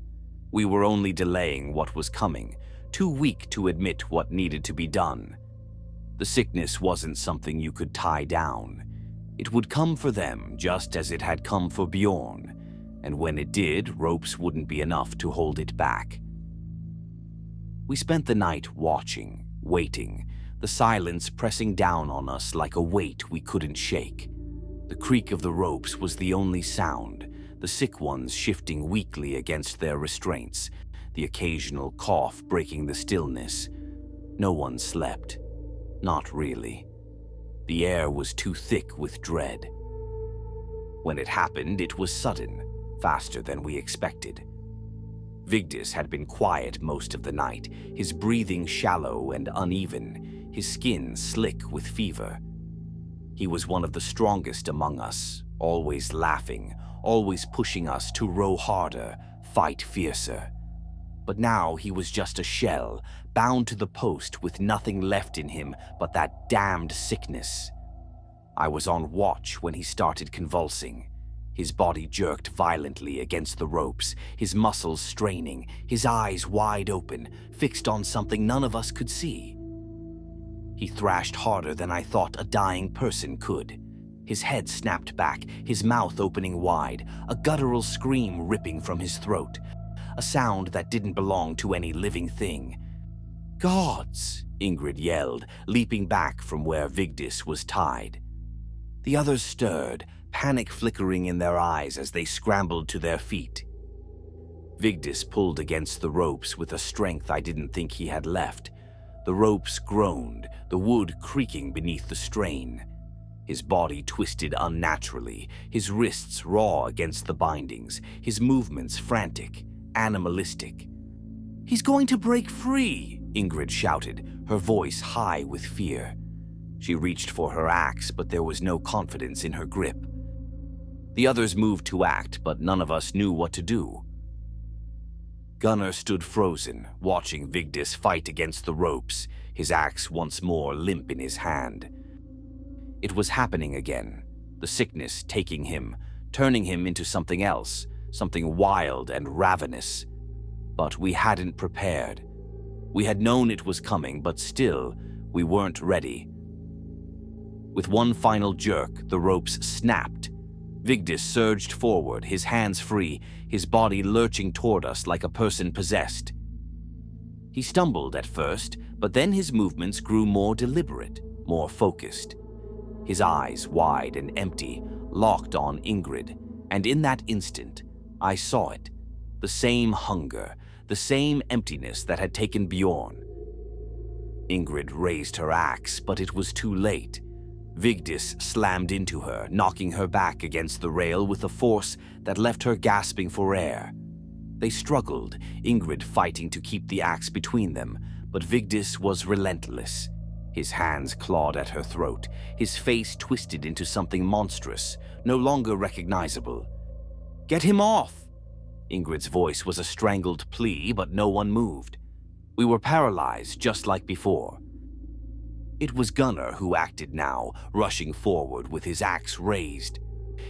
Speaker 1: We were only delaying what was coming, too weak to admit what needed to be done. The sickness wasn't something you could tie down. It would come for them just as it had come for Bjorn, and when it did, ropes wouldn't be enough to hold it back. We spent the night watching, waiting, the silence pressing down on us like a weight we couldn't shake. The creak of the ropes was the only sound, the sick ones shifting weakly against their restraints, the occasional cough breaking the stillness. No one slept. Not really. The air was too thick with dread. When it happened, it was sudden, faster than we expected. Vigdis had been quiet most of the night, his breathing shallow and uneven, his skin slick with fever. He was one of the strongest among us, always laughing, always pushing us to row harder, fight fiercer. But now he was just a shell, bound to the post with nothing left in him but that damned sickness. I was on watch when he started convulsing. His body jerked violently against the ropes, his muscles straining, his eyes wide open, fixed on something none of us could see. He thrashed harder than I thought a dying person could. His head snapped back, his mouth opening wide, a guttural scream ripping from his throat, a sound that didn't belong to any living thing. "Gods!" Ingrid yelled, leaping back from where Vigdis was tied. The others stirred, panic flickering in their eyes as they scrambled to their feet. Vigdis pulled against the ropes with a strength I didn't think he had left. The ropes groaned, the wood creaking beneath the strain. His body twisted unnaturally, his wrists raw against the bindings, his movements frantic, animalistic. "He's going to break free!" Ingrid shouted, her voice high with fear. She reached for her axe, but there was no confidence in her grip. The others moved to act, but none of us knew what to do. Gunnar stood frozen, watching Vigdis fight against the ropes, his axe once more limp in his hand. It was happening again, the sickness taking him, turning him into something else, something wild and ravenous. But we hadn't prepared. We had known it was coming, but still, we weren't ready. With one final jerk, the ropes snapped. Vigdis surged forward, his hands free, his body lurching toward us like a person possessed. He stumbled at first, but then his movements grew more deliberate, more focused. His eyes, wide and empty, locked on Ingrid, and in that instant, I saw it. The same hunger, the same emptiness that had taken Bjorn. Ingrid raised her axe, but it was too late. Vigdis slammed into her, knocking her back against the rail with a force that left her gasping for air. They struggled, Ingrid fighting to keep the axe between them, but Vigdis was relentless. His hands clawed at her throat, his face twisted into something monstrous, no longer recognizable. "Get him off!" Ingrid's voice was a strangled plea, but no one moved. We were paralyzed, just like before. It was Gunnar who acted now, rushing forward with his axe raised.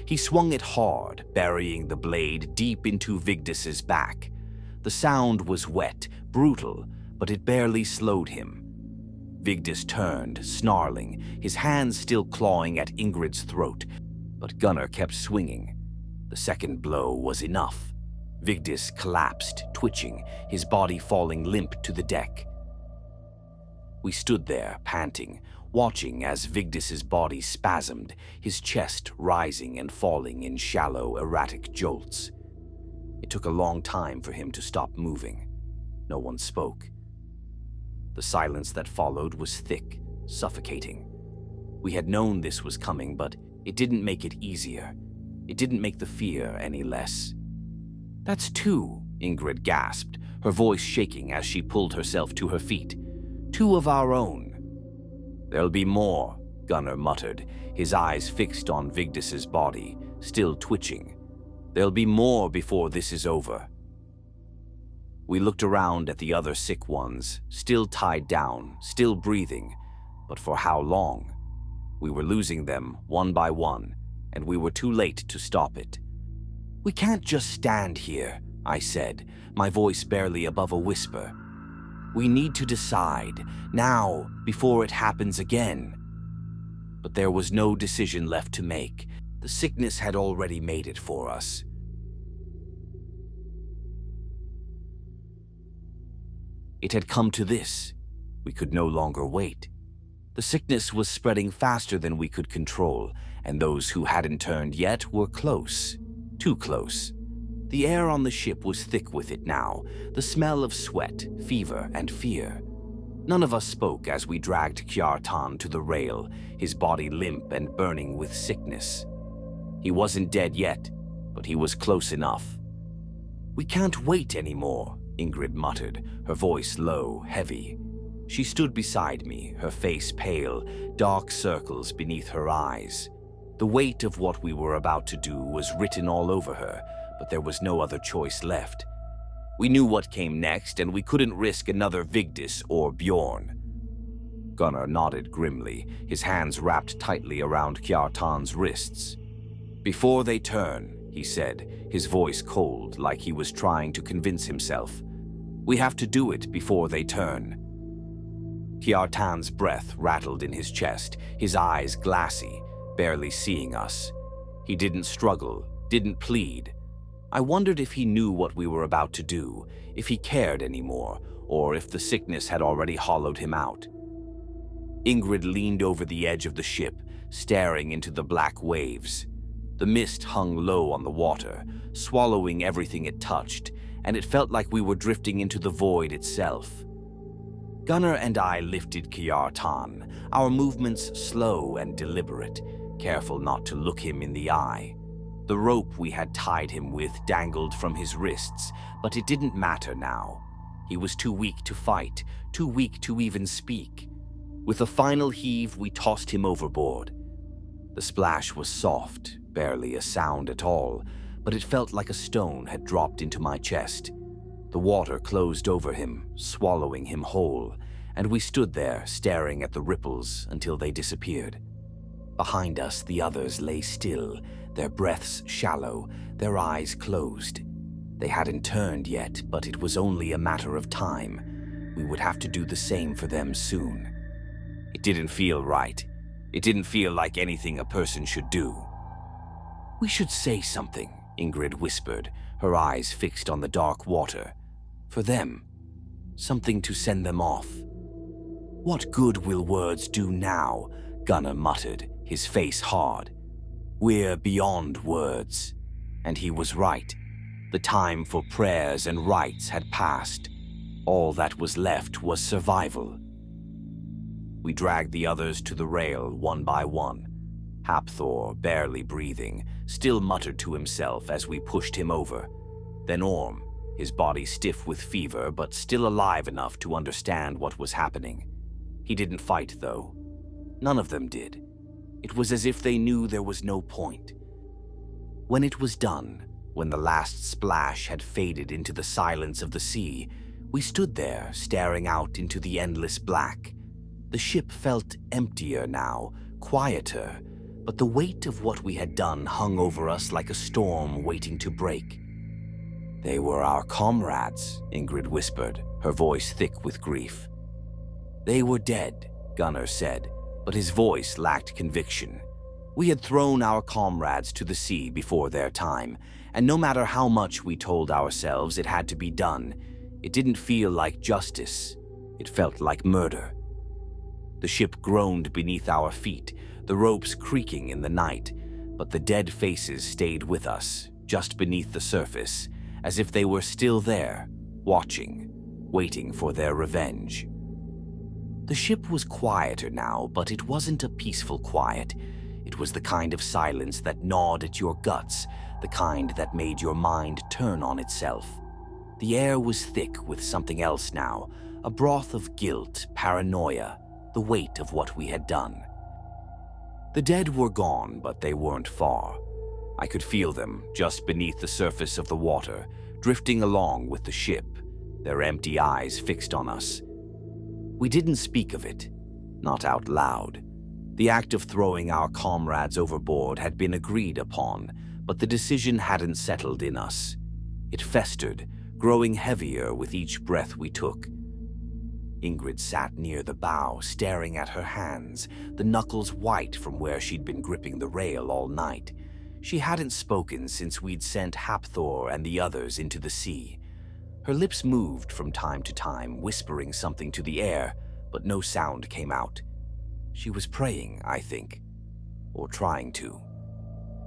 Speaker 1: He swung it hard, burying the blade deep into Vigdis's back. The sound was wet, brutal, but it barely slowed him. Vigdis turned, snarling, his hands still clawing at Ingrid's throat, but Gunnar kept swinging. The second blow was enough. Vigdis collapsed, twitching, his body falling limp to the deck. We stood there, panting, watching as Vigdis's body spasmed, his chest rising and falling in shallow, erratic jolts. It took a long time for him to stop moving. No one spoke. The silence that followed was thick, suffocating. We had known this was coming, but it didn't make it easier. It didn't make the fear any less. "That's two," Ingrid gasped, her voice shaking as she pulled herself to her feet. 2 of our own. There'll be more, Gunnar muttered, his eyes fixed on Vigdis's body, still twitching. There'll be more before this is over. We looked around at the other sick ones, still tied down, still breathing, but for how long? We were losing them one by one, and we were too late to stop it. We can't just stand here, I said, my voice barely above a whisper. We need to decide, now, before it happens again. But there was no decision left to make. The sickness had already made it for us. It had come to this. We could no longer wait. The sickness was spreading faster than we could control, and those who hadn't turned yet were close. Too close. The air on the ship was thick with it now, the smell of sweat, fever, and fear. None of us spoke as we dragged Kjartan to the rail, his body limp and burning with sickness. He wasn't dead yet, but he was close enough. "We can't wait anymore," Ingrid muttered, her voice low, heavy. She stood beside me, her face pale, dark circles beneath her eyes. The weight of what we were about to do was written all over her, but there was no other choice left. We knew what came next, and we couldn't risk another Vigdis or Bjorn. Gunnar nodded grimly, his hands wrapped tightly around Kjartan's wrists. "Before they turn," he said, his voice cold, like he was trying to convince himself. "We have to do it before they turn." Kjartan's breath rattled in his chest, his eyes glassy, barely seeing us. He didn't struggle, didn't plead. I wondered if he knew what we were about to do, if he cared anymore, or if the sickness had already hollowed him out. Ingrid leaned over the edge of the ship, staring into the black waves. The mist hung low on the water, swallowing everything it touched, and it felt like we were drifting into the void itself. Gunnar and I lifted Kjartan, our movements slow and deliberate, careful not to look him in the eye. The rope we had tied him with dangled from his wrists, but it didn't matter now. He was too weak to fight, too weak to even speak. With a final heave, we tossed him overboard. The splash was soft, barely a sound at all, but it felt like a stone had dropped into my chest. The water closed over him, swallowing him whole, and we stood there staring at the ripples until they disappeared. Behind us, the others lay still, their breaths shallow, their eyes closed. They hadn't turned yet, but it was only a matter of time. We would have to do the same for them soon. It didn't feel right. It didn't feel like anything a person should do. "We should say something," Ingrid whispered, her eyes fixed on the dark water. "For them. Something to send them off." "What good will words do now?" Gunnar muttered, his face hard. "We're beyond words." And he was right. The time for prayers and rites had passed. All that was left was survival. We dragged the others to the rail one by one. Hapthor, barely breathing, still muttered to himself as we pushed him over. Then Orm, his body stiff with fever but still alive enough to understand what was happening. He didn't fight, though. None of them did. It was as if they knew there was no point. When it was done, when the last splash had faded into the silence of the sea, we stood there staring out into the endless black. The ship felt emptier now, quieter, but the weight of what we had done hung over us like a storm waiting to break. "They were our comrades," Ingrid whispered, her voice thick with grief. "They were dead," Gunnar said, but his voice lacked conviction. We had thrown our comrades to the sea before their time, and no matter how much we told ourselves it had to be done, it didn't feel like justice. It felt like murder. The ship groaned beneath our feet, the ropes creaking in the night, but the dead faces stayed with us, just beneath the surface, as if they were still there, watching, waiting for their revenge. The ship was quieter now, but it wasn't a peaceful quiet. It was the kind of silence that gnawed at your guts, the kind that made your mind turn on itself. The air was thick with something else now, a broth of guilt, paranoia, the weight of what we had done. The dead were gone, but they weren't far. I could feel them just beneath the surface of the water, drifting along with the ship, their empty eyes fixed on us. We didn't speak of it, not out loud. The act of throwing our comrades overboard had been agreed upon, but the decision hadn't settled in us. It festered, growing heavier with each breath we took. Ingrid sat near the bow, staring at her hands, the knuckles white from where she'd been gripping the rail all night. She hadn't spoken since we'd sent Hapthor and the others into the sea. Her lips moved from time to time, whispering something to the air, but no sound came out. She was praying, I think, or trying to.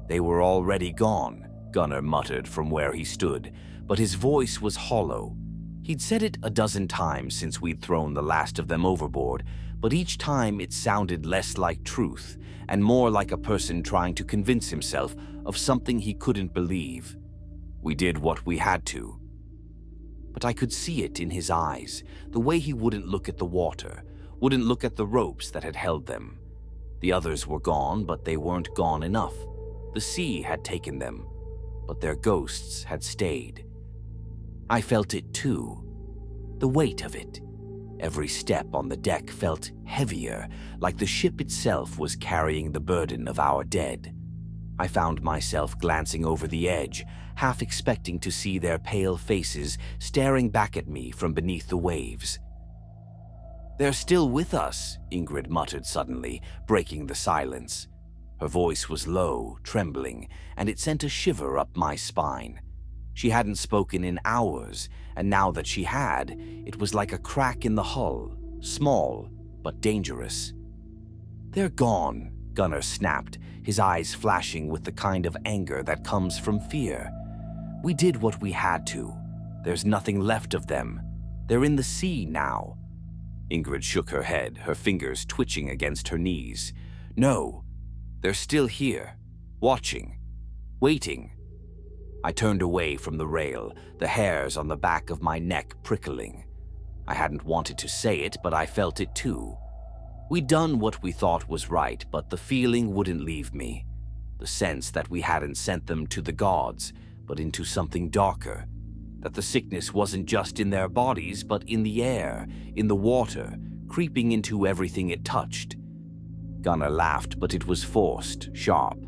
Speaker 1: "They were already gone," Gunnar muttered from where he stood, but his voice was hollow. He'd said it a dozen times since we'd thrown the last of them overboard, but each time it sounded less like truth and more like a person trying to convince himself of something he couldn't believe. We did what we had to. But I could see it in his eyes, the way he wouldn't look at the water, wouldn't look at the ropes that had held them. The others were gone, but they weren't gone enough. The sea had taken them, but their ghosts had stayed. I felt it too, the weight of it. Every step on the deck felt heavier, like the ship itself was carrying the burden of our dead. I found myself glancing over the edge, half expecting to see their pale faces staring back at me from beneath the waves. "They're still with us," Ingrid muttered suddenly, breaking the silence. Her voice was low, trembling, and it sent a shiver up my spine. She hadn't spoken in hours, and now that she had, it was like a crack in the hull, small but dangerous. "They're gone," Gunnar snapped, his eyes flashing with the kind of anger that comes from fear. "We did what we had to. There's nothing left of them. They're in the sea now." Ingrid shook her head, her fingers twitching against her knees. "No, they're still here, watching, waiting." I turned away from the rail, the hairs on the back of my neck prickling. I hadn't wanted to say it, but I felt it too. We'd done what we thought was right, but the feeling wouldn't leave me. The sense that we hadn't sent them to the gods, but into something darker. That the sickness wasn't just in their bodies, but in the air, in the water, creeping into everything it touched. Gunnar laughed, but it was forced, sharp.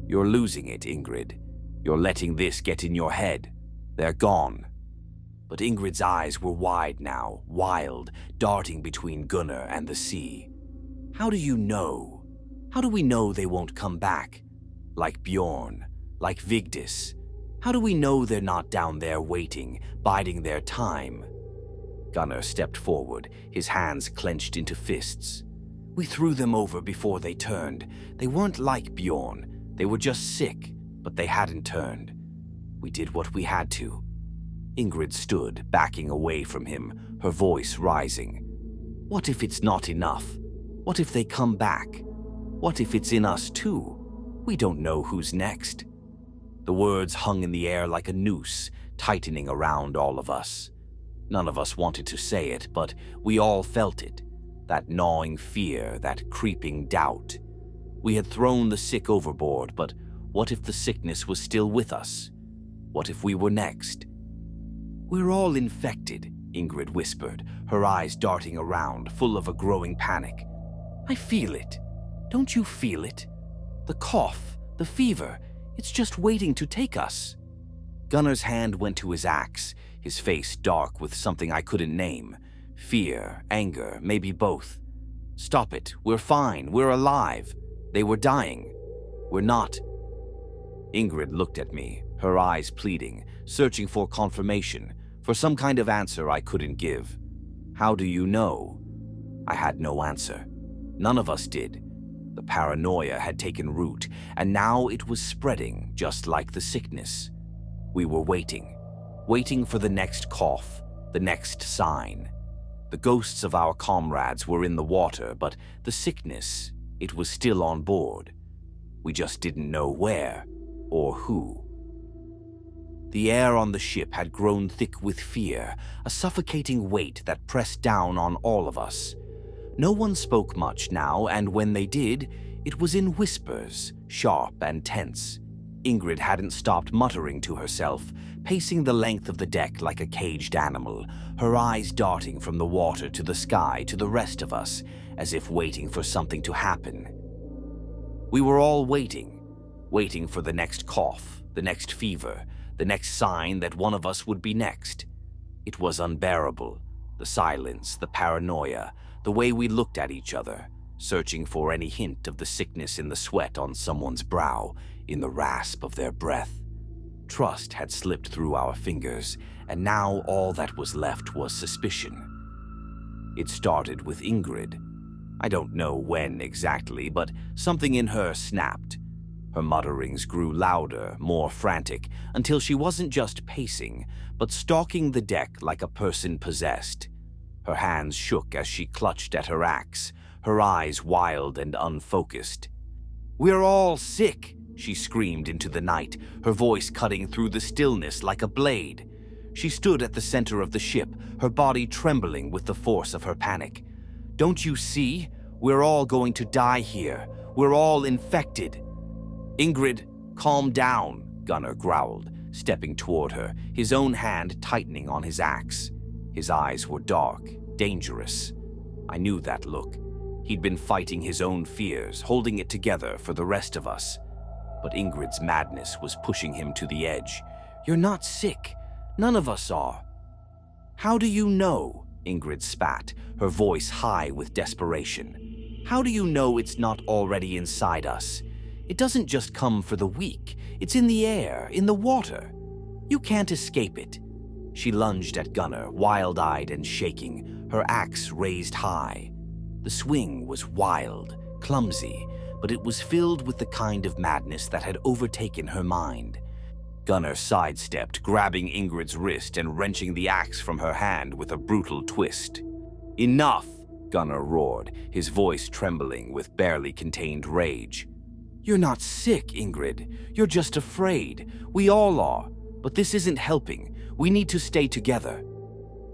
Speaker 1: "You're losing it, Ingrid. You're letting this get in your head. They're gone." But Ingrid's eyes were wide now, wild, darting between Gunnar and the sea. "How do you know? How do we know they won't come back? Like Bjorn, like Vigdis. How do we know they're not down there waiting, biding their time?" Gunnar stepped forward, his hands clenched into fists. "We threw them over before they turned. They weren't like Bjorn. They were just sick, but they hadn't turned. We did what we had to." Ingrid stood, backing away from him, her voice rising. "What if it's not enough? What if they come back? What if it's in us too? We don't know who's next." The words hung in the air like a noose, tightening around all of us. None of us wanted to say it, but we all felt it. That gnawing fear, that creeping doubt. We had thrown the sick overboard, but what if the sickness was still with us? What if we were next? "We're all infected," Ingrid whispered, her eyes darting around, full of a growing panic. "I feel it. Don't you feel it? The cough, the fever, it's just waiting to take us." Gunnar's hand went to his axe, his face dark with something I couldn't name. Fear, anger, maybe both. "Stop it. We're fine. We're alive. They were dying. We're not." Ingrid looked at me, her eyes pleading, searching for confirmation, for some kind of answer I couldn't give. "How do you know?" I had no answer. None of us did. The paranoia had taken root, and now it was spreading, just like the sickness. We were waiting for the next cough, the next sign. The ghosts of our comrades were in the water, but the sickness, it was still on board. We just didn't know where or who. The air on the ship had grown thick with fear, a suffocating weight that pressed down on all of us. No one spoke much now, and when they did, it was in whispers, sharp and tense. Ingrid hadn't stopped muttering to herself, pacing the length of the deck like a caged animal, her eyes darting from the water to the sky to the rest of us, as if waiting for something to happen. We were all waiting for the next cough, the next fever, the next sign that one of us would be next. It was unbearable, the silence, the paranoia, the way we looked at each other, searching for any hint of the sickness in the sweat on someone's brow, in the rasp of their breath. Trust had slipped through our fingers, and now all that was left was suspicion. It started with Ingrid. I don't know when exactly, but something in her snapped. Her mutterings grew louder, more frantic, until she wasn't just pacing, but stalking the deck like a person possessed. Her hands shook as she clutched at her axe, her eyes wild and unfocused. "We're all sick," she screamed into the night, her voice cutting through the stillness like a blade. She stood at the center of the ship, her body trembling with the force of her panic. "Don't you see? We're all going to die here. We're all infected." "Ingrid, calm down," Gunnar growled, stepping toward her, his own hand tightening on his axe. His eyes were dark, dangerous. I knew that look. He'd been fighting his own fears, holding it together for the rest of us. But Ingrid's madness was pushing him to the edge. "You're not sick. None of us are." "How do you know?" Ingrid spat, her voice high with desperation. "How do you know it's not already inside us? It doesn't just come for the weak. It's in the air, in the water. You can't escape it." She lunged at Gunnar, wild-eyed and shaking, her axe raised high. The swing was wild, clumsy, but it was filled with the kind of madness that had overtaken her mind. Gunnar sidestepped, grabbing Ingrid's wrist and wrenching the axe from her hand with a brutal twist. "Enough!" Gunnar roared, his voice trembling with barely contained rage. "You're not sick, Ingrid. You're just afraid. We all are. But this isn't helping. We need to stay together."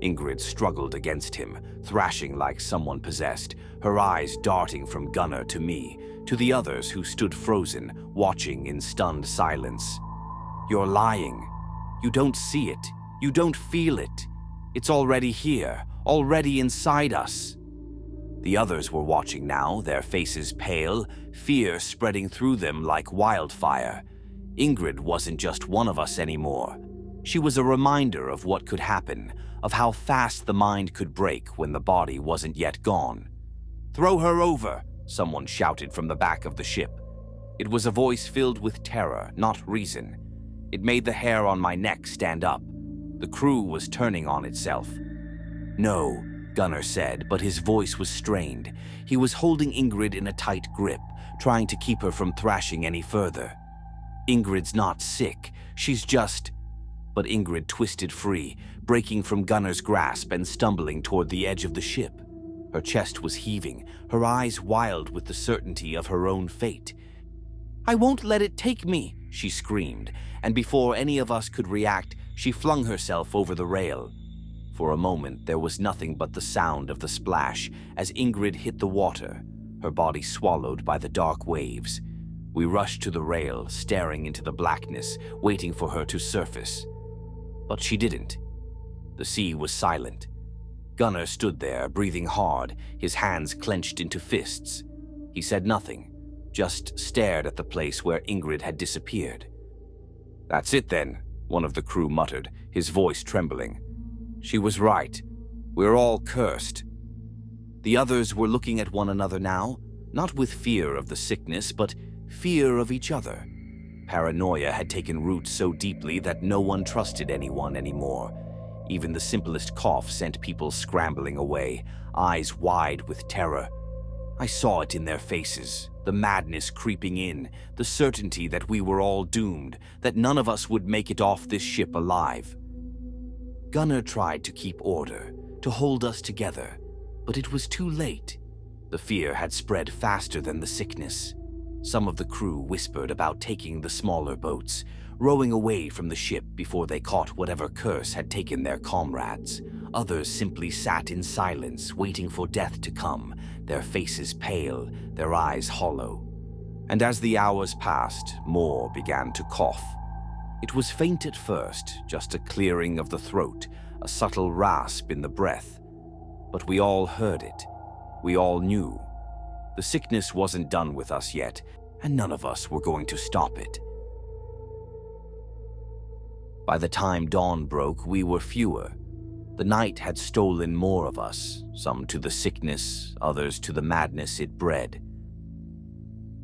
Speaker 1: Ingrid struggled against him, thrashing like someone possessed, her eyes darting from Gunnar to me, to the others who stood frozen, watching in stunned silence. "You're lying. You don't see it. You don't feel it. It's already here, already inside us." The others were watching now, their faces pale, fear spreading through them like wildfire. Ingrid wasn't just one of us anymore. She was a reminder of what could happen, of how fast the mind could break when the body wasn't yet gone. "Throw her over!" someone shouted from the back of the ship. It was a voice filled with terror, not reason. It made the hair on my neck stand up. The crew was turning on itself. "No," Gunnar said, but his voice was strained. He was holding Ingrid in a tight grip, trying to keep her from thrashing any further. "Ingrid's not sick. She's just—" But Ingrid twisted free, breaking from Gunnar's grasp and stumbling toward the edge of the ship. Her chest was heaving, her eyes wild with the certainty of her own fate. "I won't let it take me!" she screamed, and before any of us could react, she flung herself over the rail. For a moment, there was nothing but the sound of the splash as Ingrid hit the water, her body swallowed by the dark waves. We rushed to the rail, staring into the blackness, waiting for her to surface. But she didn't. The sea was silent. Gunnar stood there, breathing hard, his hands clenched into fists. He said nothing, just stared at the place where Ingrid had disappeared. "That's it then," one of the crew muttered, his voice trembling. "She was right. We're all cursed." The others were looking at one another now, not with fear of the sickness, but fear of each other. Paranoia had taken root so deeply that no one trusted anyone anymore. Even the simplest cough sent people scrambling away, eyes wide with terror. I saw it in their faces, the madness creeping in, the certainty that we were all doomed, that none of us would make it off this ship alive. Gunnar tried to keep order, to hold us together, but it was too late. The fear had spread faster than the sickness. Some of the crew whispered about taking the smaller boats, rowing away from the ship before they caught whatever curse had taken their comrades. Others simply sat in silence, waiting for death to come, their faces pale, their eyes hollow. And as the hours passed, more began to cough. It was faint at first, just a clearing of the throat, a subtle rasp in the breath. But we all heard it. We all knew. The sickness wasn't done with us yet, and none of us were going to stop it. By the time dawn broke, we were fewer. The night had stolen more of us, some to the sickness, others to the madness it bred.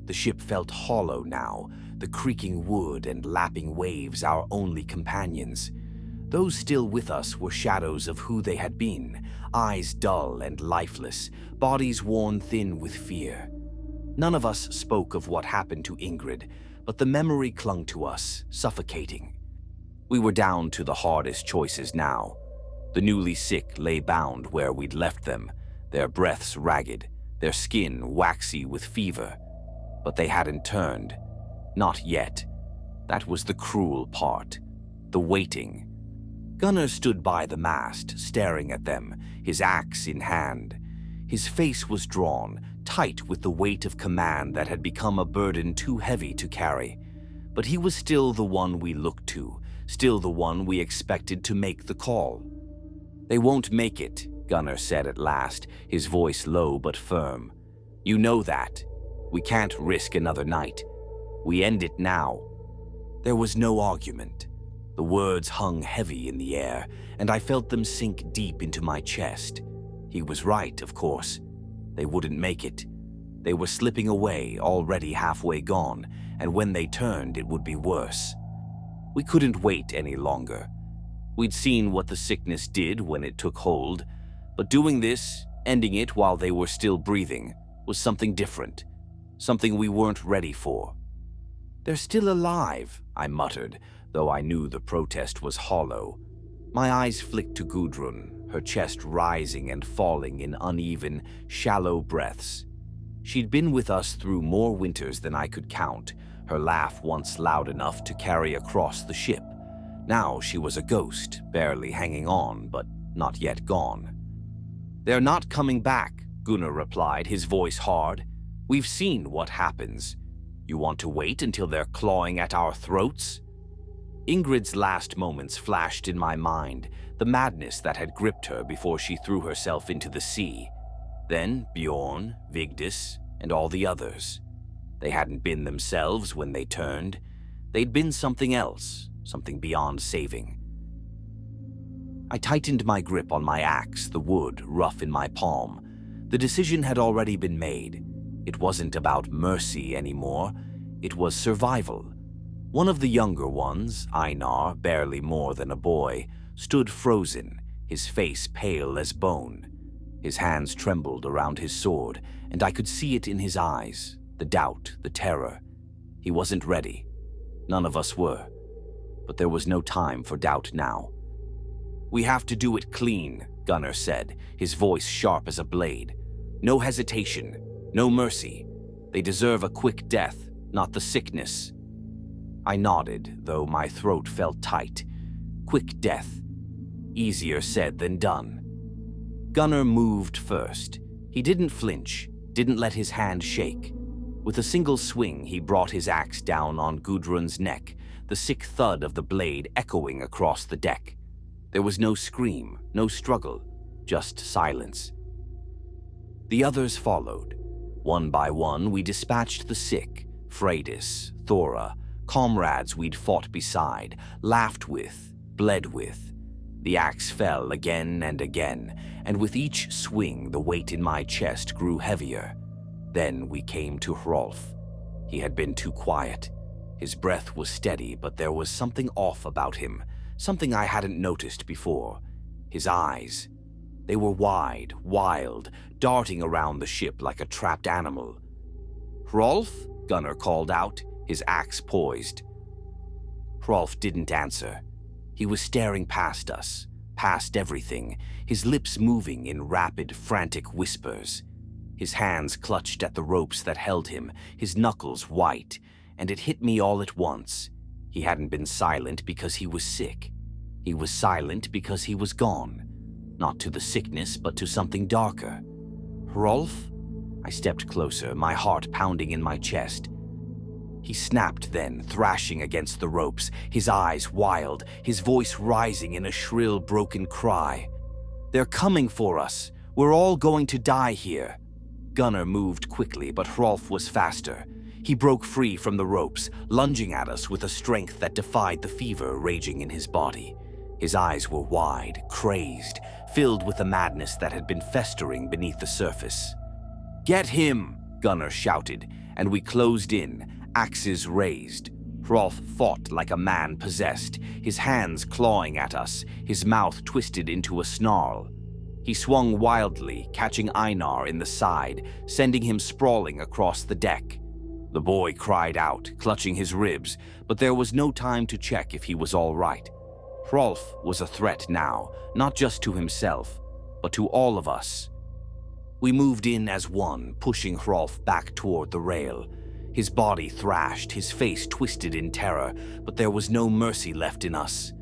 Speaker 1: The ship felt hollow now, the creaking wood and lapping waves our only companions. Those still with us were shadows of who they had been, eyes dull and lifeless, bodies worn thin with fear. None of us spoke of what happened to Ingrid, but the memory clung to us, suffocating. We were down to the hardest choices now. The newly sick lay bound where we'd left them, their breaths ragged, their skin waxy with fever. But they hadn't turned. Not yet. That was the cruel part. The waiting. Gunnar stood by the mast, staring at them, his axe in hand. His face was drawn, tight with the weight of command that had become a burden too heavy to carry. But he was still the one we looked to, still the one we expected to make the call. "They won't make it," Gunnar said at last, his voice low but firm. "You know that. We can't risk another night. We end it now." There was no argument. The words hung heavy in the air, and I felt them sink deep into my chest. He was right, of course. They wouldn't make it. They were slipping away, already halfway gone, and when they turned, it would be worse. We couldn't wait any longer. We'd seen what the sickness did when it took hold, but doing this, ending it while they were still breathing, was something different, something we weren't ready for. "They're still alive," I muttered, though I knew the protest was hollow. My eyes flicked to Gudrun, her chest rising and falling in uneven, shallow breaths. She'd been with us through more winters than I could count, her laugh once loud enough to carry across the ship. Now she was a ghost, barely hanging on, but not yet gone. "They're not coming back," Gunnar replied, his voice hard. "We've seen what happens. You want to wait until they're clawing at our throats?" Ingrid's last moments flashed in my mind, the madness that had gripped her before she threw herself into the sea. Then Bjorn, Vigdis, and all the others. They hadn't been themselves when they turned. They'd been something else, something beyond saving. I tightened my grip on my axe, the wood rough in my palm. The decision had already been made. It wasn't about mercy anymore. It was survival. One of the younger ones, Einar, barely more than a boy, stood frozen, his face pale as bone. His hands trembled around his sword, and I could see it in his eyes, the doubt, the terror. He wasn't ready. None of us were. But there was no time for doubt now. "We have to do it clean," Gunnar said, his voice sharp as a blade. "No hesitation, no mercy. They deserve a quick death, not the sickness." I nodded, though my throat felt tight. Quick death. Easier said than done. Gunnar moved first. He didn't flinch, didn't let his hand shake. With a single swing, he brought his axe down on Gudrun's neck, the sick thud of the blade echoing across the deck. There was no scream, no struggle, just silence. The others followed. One by one, we dispatched the sick, Freydis, Thora, comrades we'd fought beside, laughed with, bled with. The axe fell again and again, and with each swing the weight in my chest grew heavier. Then we came to Hrolf. He had been too quiet. His breath was steady, but there was something off about him, something I hadn't noticed before. His eyes. They were wide, wild, darting around the ship like a trapped animal. "Hrolf?" Gunnar called out, his axe poised. Hrolf didn't answer. He was staring past us, past everything, his lips moving in rapid, frantic whispers. His hands clutched at the ropes that held him, his knuckles white, and it hit me all at once. He hadn't been silent because he was sick. He was silent because he was gone. Not to the sickness, but to something darker. Rolf? I stepped closer, my heart pounding in my chest. He snapped then, thrashing against the ropes, his eyes wild, his voice rising in a shrill, broken cry. "They're coming for us. We're all going to die here." Gunnar moved quickly, but Rolf was faster. He broke free from the ropes, lunging at us with a strength that defied the fever raging in his body. His eyes were wide, crazed, filled with a madness that had been festering beneath the surface. "Get him!" Gunnar shouted, and we closed in, axes raised. Rolf fought like a man possessed, his hands clawing at us, his mouth twisted into a snarl. He swung wildly, catching Einar in the side, sending him sprawling across the deck. The boy cried out, clutching his ribs, but there was no time to check if he was all right. Rolf was a threat now, not just to himself, but to all of us. We moved in as one, pushing Rolf back toward the rail. His body thrashed, his face twisted in terror, but there was no mercy left in us.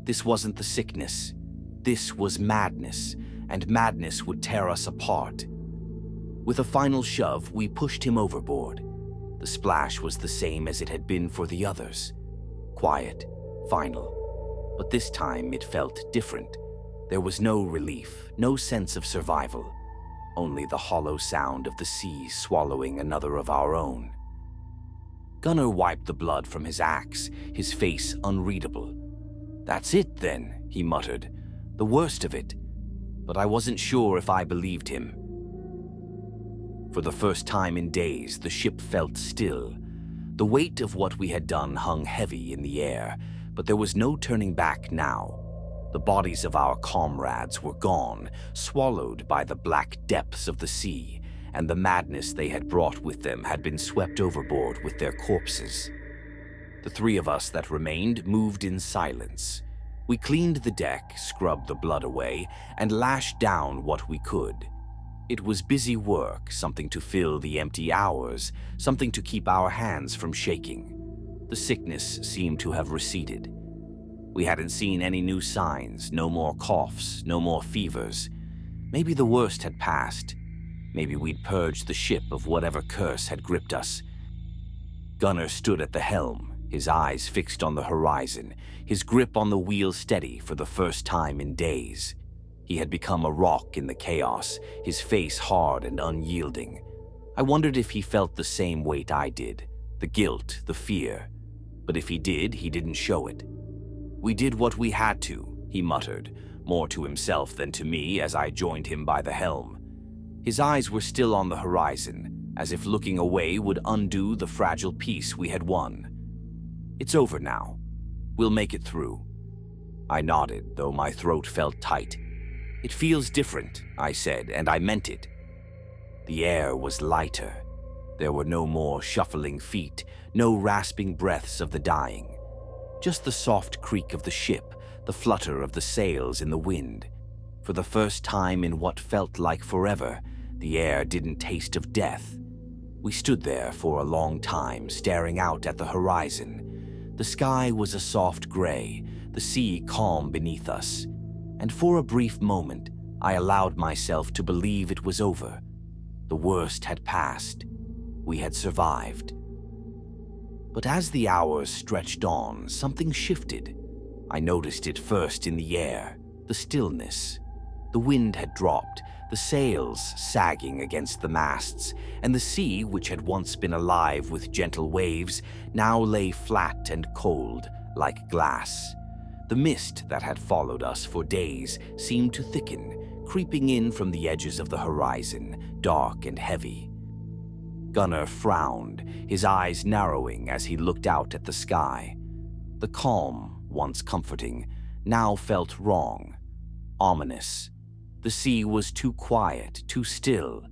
Speaker 1: This wasn't the sickness. This was madness, and madness would tear us apart. With a final shove, we pushed him overboard. The splash was the same as it had been for the others. Quiet, final. But this time it felt different. There was no relief, no sense of survival. Only the hollow sound of the sea swallowing another of our own. Gunnar wiped the blood from his axe, his face unreadable. "That's it, then," he muttered. "The worst of it." But I wasn't sure if I believed him. For the first time in days, the ship felt still. The weight of what we had done hung heavy in the air, but there was no turning back now. The bodies of our comrades were gone, swallowed by the black depths of the sea, and the madness they had brought with them had been swept overboard with their corpses. The three of us that remained moved in silence. We cleaned the deck, scrubbed the blood away, and lashed down what we could. It was busy work, something to fill the empty hours, something to keep our hands from shaking. The sickness seemed to have receded. We hadn't seen any new signs, no more coughs, no more fevers. Maybe the worst had passed. Maybe we'd purged the ship of whatever curse had gripped us. Gunnar stood at the helm, his eyes fixed on the horizon, his grip on the wheel steady for the first time in days. He had become a rock in the chaos, his face hard and unyielding. I wondered if he felt the same weight I did, the guilt, the fear. But if he did, he didn't show it. "We did what we had to," he muttered, more to himself than to me as I joined him by the helm. His eyes were still on the horizon, as if looking away would undo the fragile peace we had won. "It's over now. We'll make it through." I nodded, though my throat felt tight. "It feels different," I said, and I meant it. The air was lighter. There were no more shuffling feet, no rasping breaths of the dying. Just the soft creak of the ship, the flutter of the sails in the wind. For the first time in what felt like forever, the air didn't taste of death. We stood there for a long time, staring out at the horizon. The sky was a soft gray, the sea calm beneath us. And for a brief moment, I allowed myself to believe it was over. The worst had passed. We had survived. But as the hours stretched on, something shifted. I noticed it first in the air, the stillness. The wind had dropped, the sails sagging against the masts, and the sea, which had once been alive with gentle waves, now lay flat and cold, like glass. The mist that had followed us for days seemed to thicken, creeping in from the edges of the horizon, dark and heavy. Gunnar frowned, his eyes narrowing as he looked out at the sky. The calm, once comforting, now felt wrong, ominous. The sea was too quiet, too still.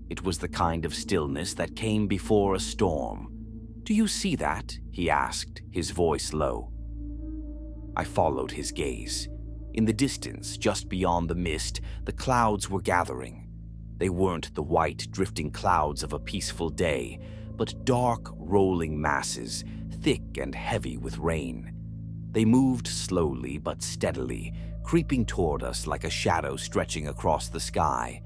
Speaker 1: It was the kind of stillness that came before a storm. "Do you see that?" he asked, his voice low. I followed his gaze. In the distance, just beyond the mist, the clouds were gathering. They weren't the white, drifting clouds of a peaceful day, but dark, rolling masses, thick and heavy with rain. They moved slowly but steadily, creeping toward us like a shadow stretching across the sky.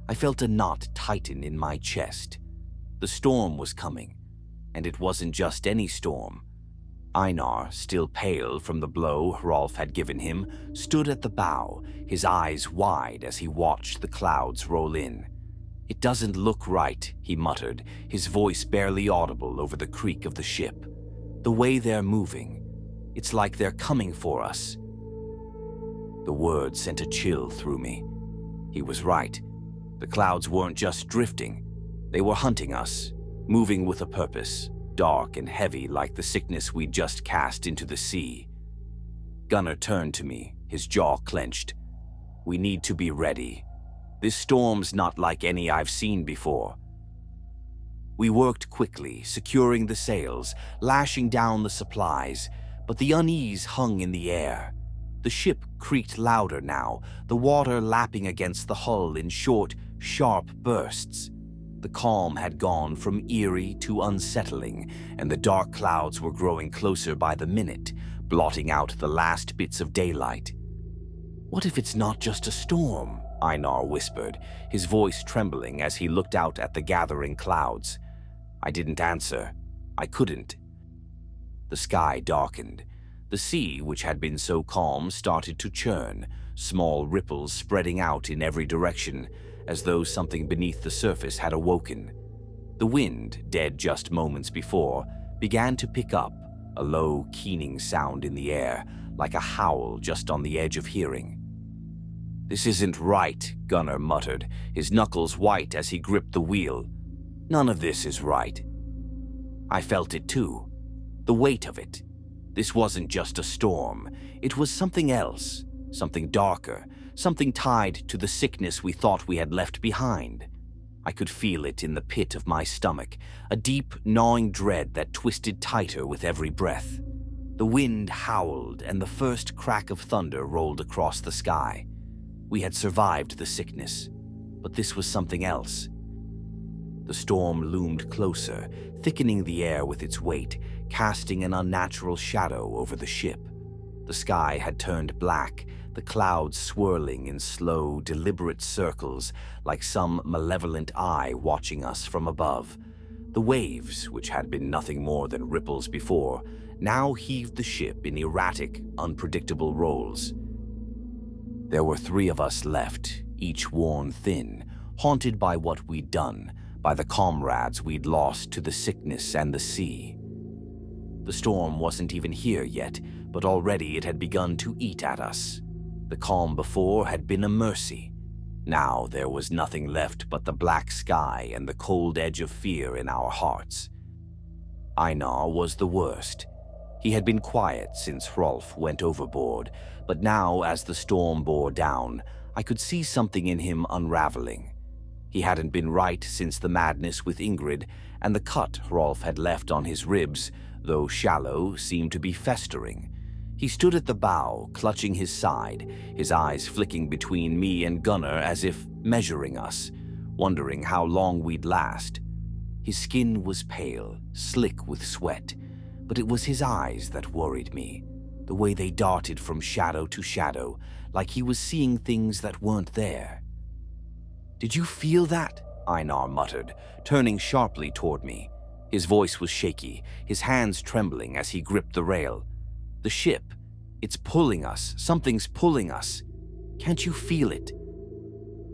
Speaker 1: I felt a knot tighten in my chest. The storm was coming, and it wasn't just any storm. Einar, still pale from the blow Rolf had given him, stood at the bow, his eyes wide as he watched the clouds roll in. "It doesn't look right," he muttered, his voice barely audible over the creak of the ship. "The way they're moving, it's like they're coming for us." The word sent a chill through me. He was right. The clouds weren't just drifting. They were hunting us, moving with a purpose, dark and heavy like the sickness we'd just cast into the sea. Gunnar turned to me, his jaw clenched. "We need to be ready. This storm's not like any I've seen before." We worked quickly, securing the sails, lashing down the supplies, but the unease hung in the air. The ship creaked louder now, the water lapping against the hull in short, sharp bursts. The calm had gone from eerie to unsettling, and the dark clouds were growing closer by the minute, blotting out the last bits of daylight. "What if it's not just a storm?" Einar whispered, his voice trembling as he looked out at the gathering clouds. I didn't answer. I couldn't. The sky darkened. The sea, which had been so calm, started to churn, small ripples spreading out in every direction, as though something beneath the surface had awoken. The wind, dead just moments before, began to pick up, a low, keening sound in the air, like a howl just on the edge of hearing. "This isn't right," Gunnar muttered, his knuckles white as he gripped the wheel. "None of this is right." I felt it too, the weight of it. This wasn't just a storm, it was something else, something darker, something tied to the sickness we thought we had left behind. I could feel it in the pit of my stomach, a deep, gnawing dread that twisted tighter with every breath. The wind howled, and the first crack of thunder rolled across the sky. We had survived the sickness, but this was something else. The storm loomed closer, thickening the air with its weight, casting an unnatural shadow over the ship. The sky had turned black, the clouds swirling in slow, deliberate circles like some malevolent eye watching us from above. The waves, which had been nothing more than ripples before, now heaved the ship in erratic, unpredictable rolls. There were 3 of us left, each worn thin, haunted by what we'd done, by the comrades we'd lost to the sickness and the sea. The storm wasn't even here yet, but already it had begun to eat at us. The calm before had been a mercy. Now there was nothing left but the black sky and the cold edge of fear in our hearts. Einar was the worst. He had been quiet since Hrolf went overboard, but now as the storm bore down, I could see something in him unraveling. He hadn't been right since the madness with Ingrid, and the cut Hrolf had left on his ribs, though shallow, seemed to be festering. He stood at the bow, clutching his side, his eyes flicking between me and Gunnar as if measuring us, wondering how long we'd last. His skin was pale, slick with sweat, but it was his eyes that worried me, the way they darted from shadow to shadow, like he was seeing things that weren't there. "Did you feel that?" Einar muttered, turning sharply toward me. His voice was shaky, his hands trembling as he gripped the rail. "The ship, it's pulling us, something's pulling us. Can't you feel it?"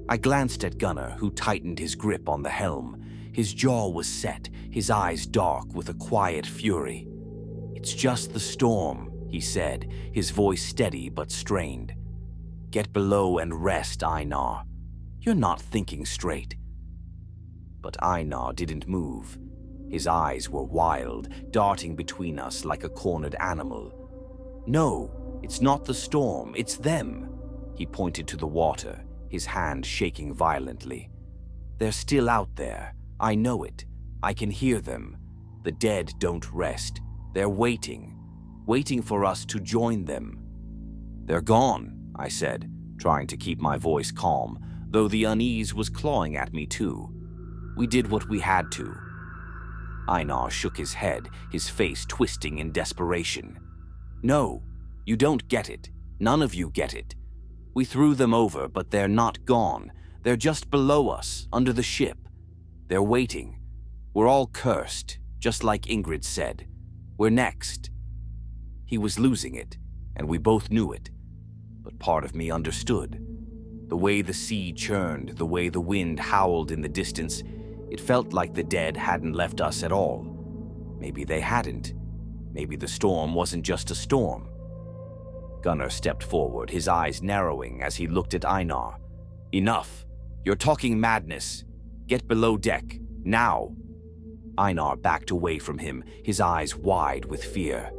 Speaker 1: I glanced at Gunnar, who tightened his grip on the helm. His jaw was set, his eyes dark with a quiet fury. "It's just the storm," he said, his voice steady but strained. "Get below and rest, Einar. You're not thinking straight." But Einar didn't move. His eyes were wild, darting between us like a cornered animal. "No, it's not the storm, it's them." He pointed to the water, his hand shaking violently. "They're still out there. I know it. I can hear them. The dead don't rest. They're waiting for us to join them." "They're gone," I said, trying to keep my voice calm, though the unease was clawing at me too. "We did what we had to." Einar shook his head, his face twisting in desperation. No, you don't get it. None of you get it. We threw them over, but they're not gone. They're just below us, under the ship. They're waiting. We're all cursed, just like Ingrid said. We're next. He was losing it, and we both knew it. But part of me understood. The way the sea churned, the way the wind howled in the distance, it felt like the dead hadn't left us at all. Maybe they hadn't. Maybe the storm wasn't just a storm. Gunnar stepped forward, his eyes narrowing as he looked at Einar. Enough. You're talking madness. Get below deck, now. Einar backed away from him, his eyes wide with fear.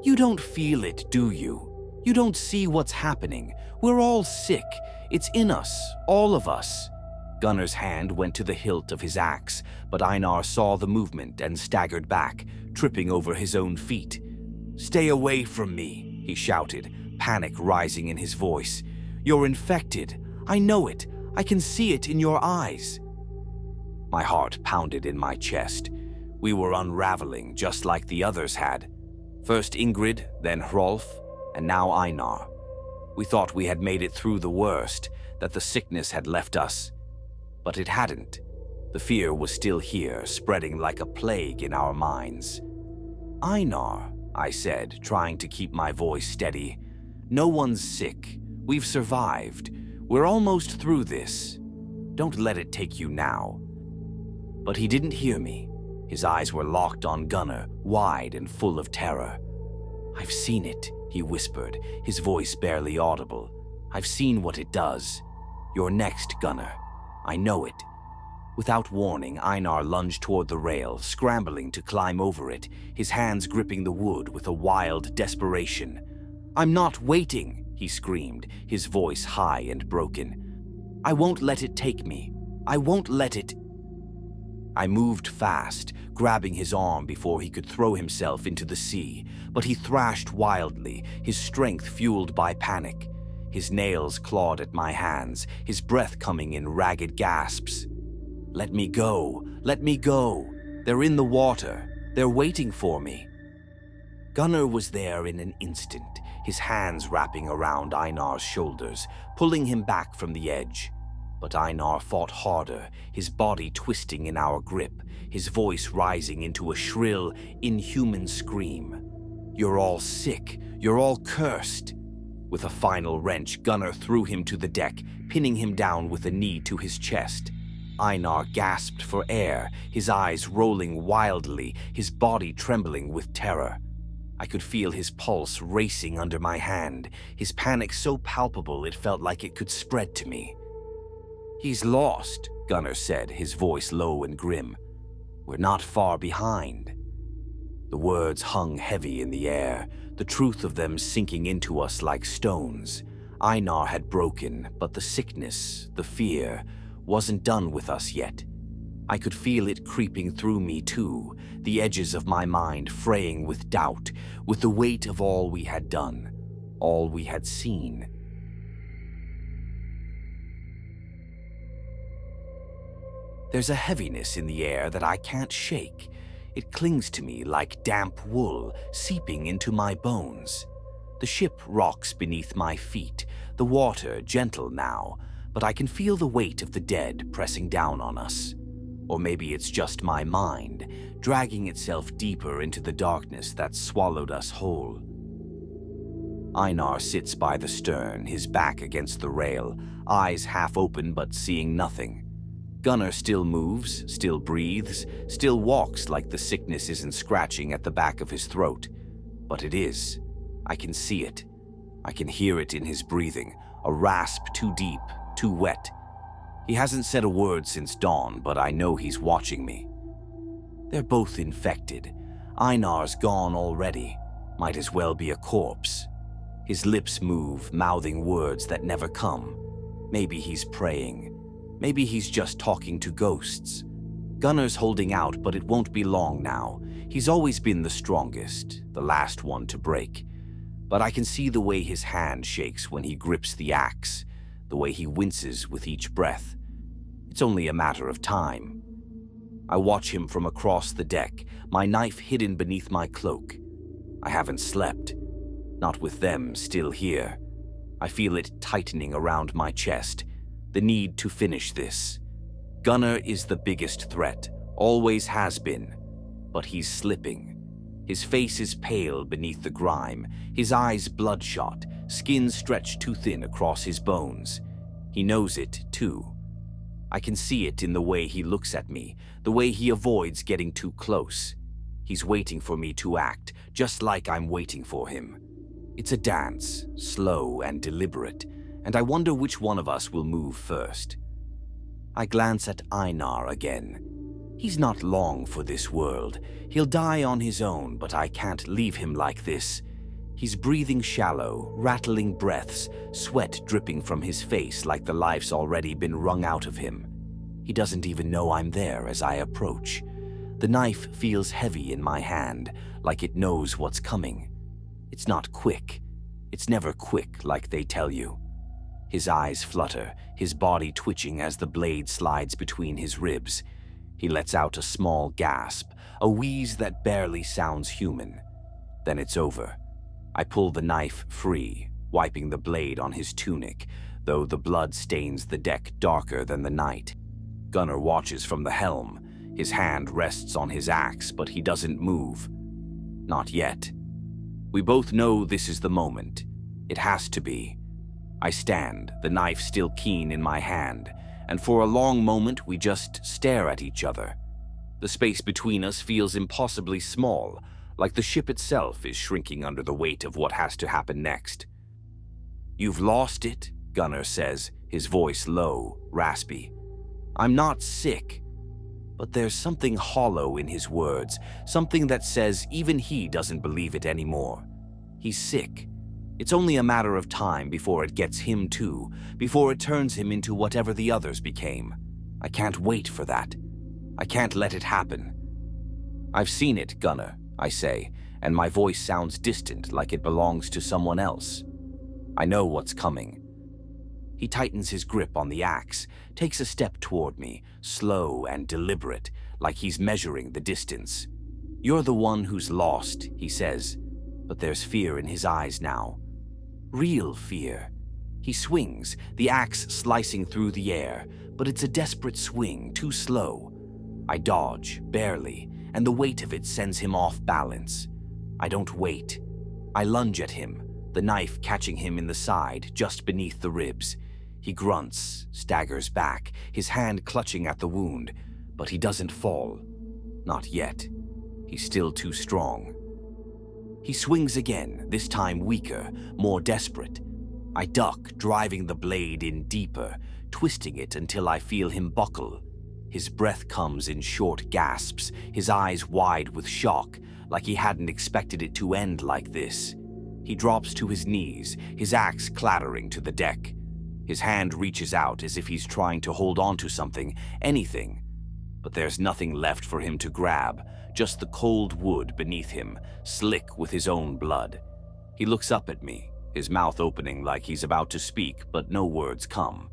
Speaker 1: You don't feel it, do you? You don't see what's happening. We're all sick. It's in us, all of us. Gunnar's hand went to the hilt of his axe, but Einar saw the movement and staggered back, tripping over his own feet. Stay away from me, he shouted, panic rising in his voice. You're infected. I know it. I can see it in your eyes. My heart pounded in my chest. We were unraveling just like the others had. First Ingrid, then Hrolf, and now Einar. We thought we had made it through the worst, that the sickness had left us. But it hadn't. The fear was still here, spreading like a plague in our minds. Einar, I said, trying to keep my voice steady. No one's sick. We've survived. We're almost through this. Don't let it take you now. But he didn't hear me. His eyes were locked on Gunnar, wide and full of terror. I've seen it, he whispered, his voice barely audible. I've seen what it does. You're next, Gunnar. I know it. Without warning, Einar lunged toward the rail, scrambling to climb over it, his hands gripping the wood with a wild desperation. I'm not waiting, he screamed, his voice high and broken. I won't let it take me. I won't let it. I moved fast, grabbing his arm before he could throw himself into the sea, but he thrashed wildly, his strength fueled by panic. His nails clawed at my hands, his breath coming in ragged gasps. Let me go, let me go. They're in the water. They're waiting for me. Gunnar was there in an instant, his hands wrapping around Einar's shoulders, pulling him back from the edge. But Einar fought harder, his body twisting in our grip, his voice rising into a shrill, inhuman scream. You're all sick. You're all cursed. With a final wrench, Gunnar threw him to the deck, pinning him down with a knee to his chest. Einar gasped for air, his eyes rolling wildly, his body trembling with terror. I could feel his pulse racing under my hand, his panic so palpable it felt like it could spread to me. He's lost, Gunnar said, his voice low and grim. We're not far behind. The words hung heavy in the air, the truth of them sinking into us like stones. Einar had broken, but the sickness, the fear, wasn't done with us yet. I could feel it creeping through me too, the edges of my mind fraying with doubt, with the weight of all we had done, all we had seen. There's a heaviness in the air that I can't shake. It clings to me like damp wool, seeping into my bones. The ship rocks beneath my feet, the water gentle now, but I can feel the weight of the dead pressing down on us. Or maybe it's just my mind, dragging itself deeper into the darkness that swallowed us whole. Einar sits by the stern, his back against the rail, eyes half open but seeing nothing. Gunnar still moves, still breathes, still walks like the sickness isn't scratching at the back of his throat. But it is. I can see it. I can hear it in his breathing, a rasp too deep, too wet. He hasn't said a word since dawn, but I know he's watching me. They're both infected. Einar's gone already. Might as well be a corpse. His lips move, mouthing words that never come. Maybe he's praying. Maybe he's just talking to ghosts. Gunnar's holding out, but it won't be long now. He's always been the strongest, the last one to break. But I can see the way his hand shakes when he grips the axe, the way he winces with each breath. It's only a matter of time. I watch him from across the deck, my knife hidden beneath my cloak. I haven't slept, not with them still here. I feel it tightening around my chest, the need to finish this. Gunnar is the biggest threat, always has been, but he's slipping. His face is pale beneath the grime, his eyes bloodshot, skin stretched too thin across his bones. He knows it, too. I can see it in the way he looks at me, the way he avoids getting too close. He's waiting for me to act, just like I'm waiting for him. It's a dance, slow and deliberate, and I wonder which one of us will move first. I glance at Einar again. He's not long for this world. He'll die on his own, but I can't leave him like this. He's breathing shallow, rattling breaths, sweat dripping from his face like the life's already been wrung out of him. He doesn't even know I'm there as I approach. The knife feels heavy in my hand, like it knows what's coming. It's not quick. It's never quick like they tell you. His eyes flutter, his body twitching as the blade slides between his ribs. He lets out a small gasp, a wheeze that barely sounds human. Then it's over. I pull the knife free, wiping the blade on his tunic, though the blood stains the deck darker than the night. Gunnar watches from the helm. His hand rests on his axe, but he doesn't move. Not yet. We both know this is the moment. It has to be. I stand, the knife still keen in my hand, and for a long moment we just stare at each other. The space between us feels impossibly small, like the ship itself is shrinking under the weight of what has to happen next. "You've lost it," Gunnar says, his voice low, raspy. I'm not sick, but there's something hollow in his words, something that says even he doesn't believe it anymore. He's sick. It's only a matter of time before it gets him too, before it turns him into whatever the others became. I can't wait for that. I can't let it happen. I've seen it, Gunnar, I say, and my voice sounds distant, like it belongs to someone else. I know what's coming. He tightens his grip on the axe, takes a step toward me, slow and deliberate, like he's measuring the distance. "You're the one who's lost," he says, but there's fear in his eyes now. Real fear. He swings, the axe slicing through the air, but it's a desperate swing, too slow. I dodge, barely, and the weight of it sends him off balance. I don't wait. I lunge at him, the knife catching him in the side, just beneath the ribs. He grunts, staggers back, his hand clutching at the wound, but he doesn't fall. Not yet. He's still too strong. He swings again, this time weaker, more desperate. I duck, driving the blade in deeper, twisting it until I feel him buckle. His breath comes in short gasps, his eyes wide with shock, like he hadn't expected it to end like this. He drops to his knees, his axe clattering to the deck. His hand reaches out as if he's trying to hold on to something, anything. But there's nothing left for him to grab, just the cold wood beneath him, slick with his own blood. He looks up at me, his mouth opening like he's about to speak, but no words come.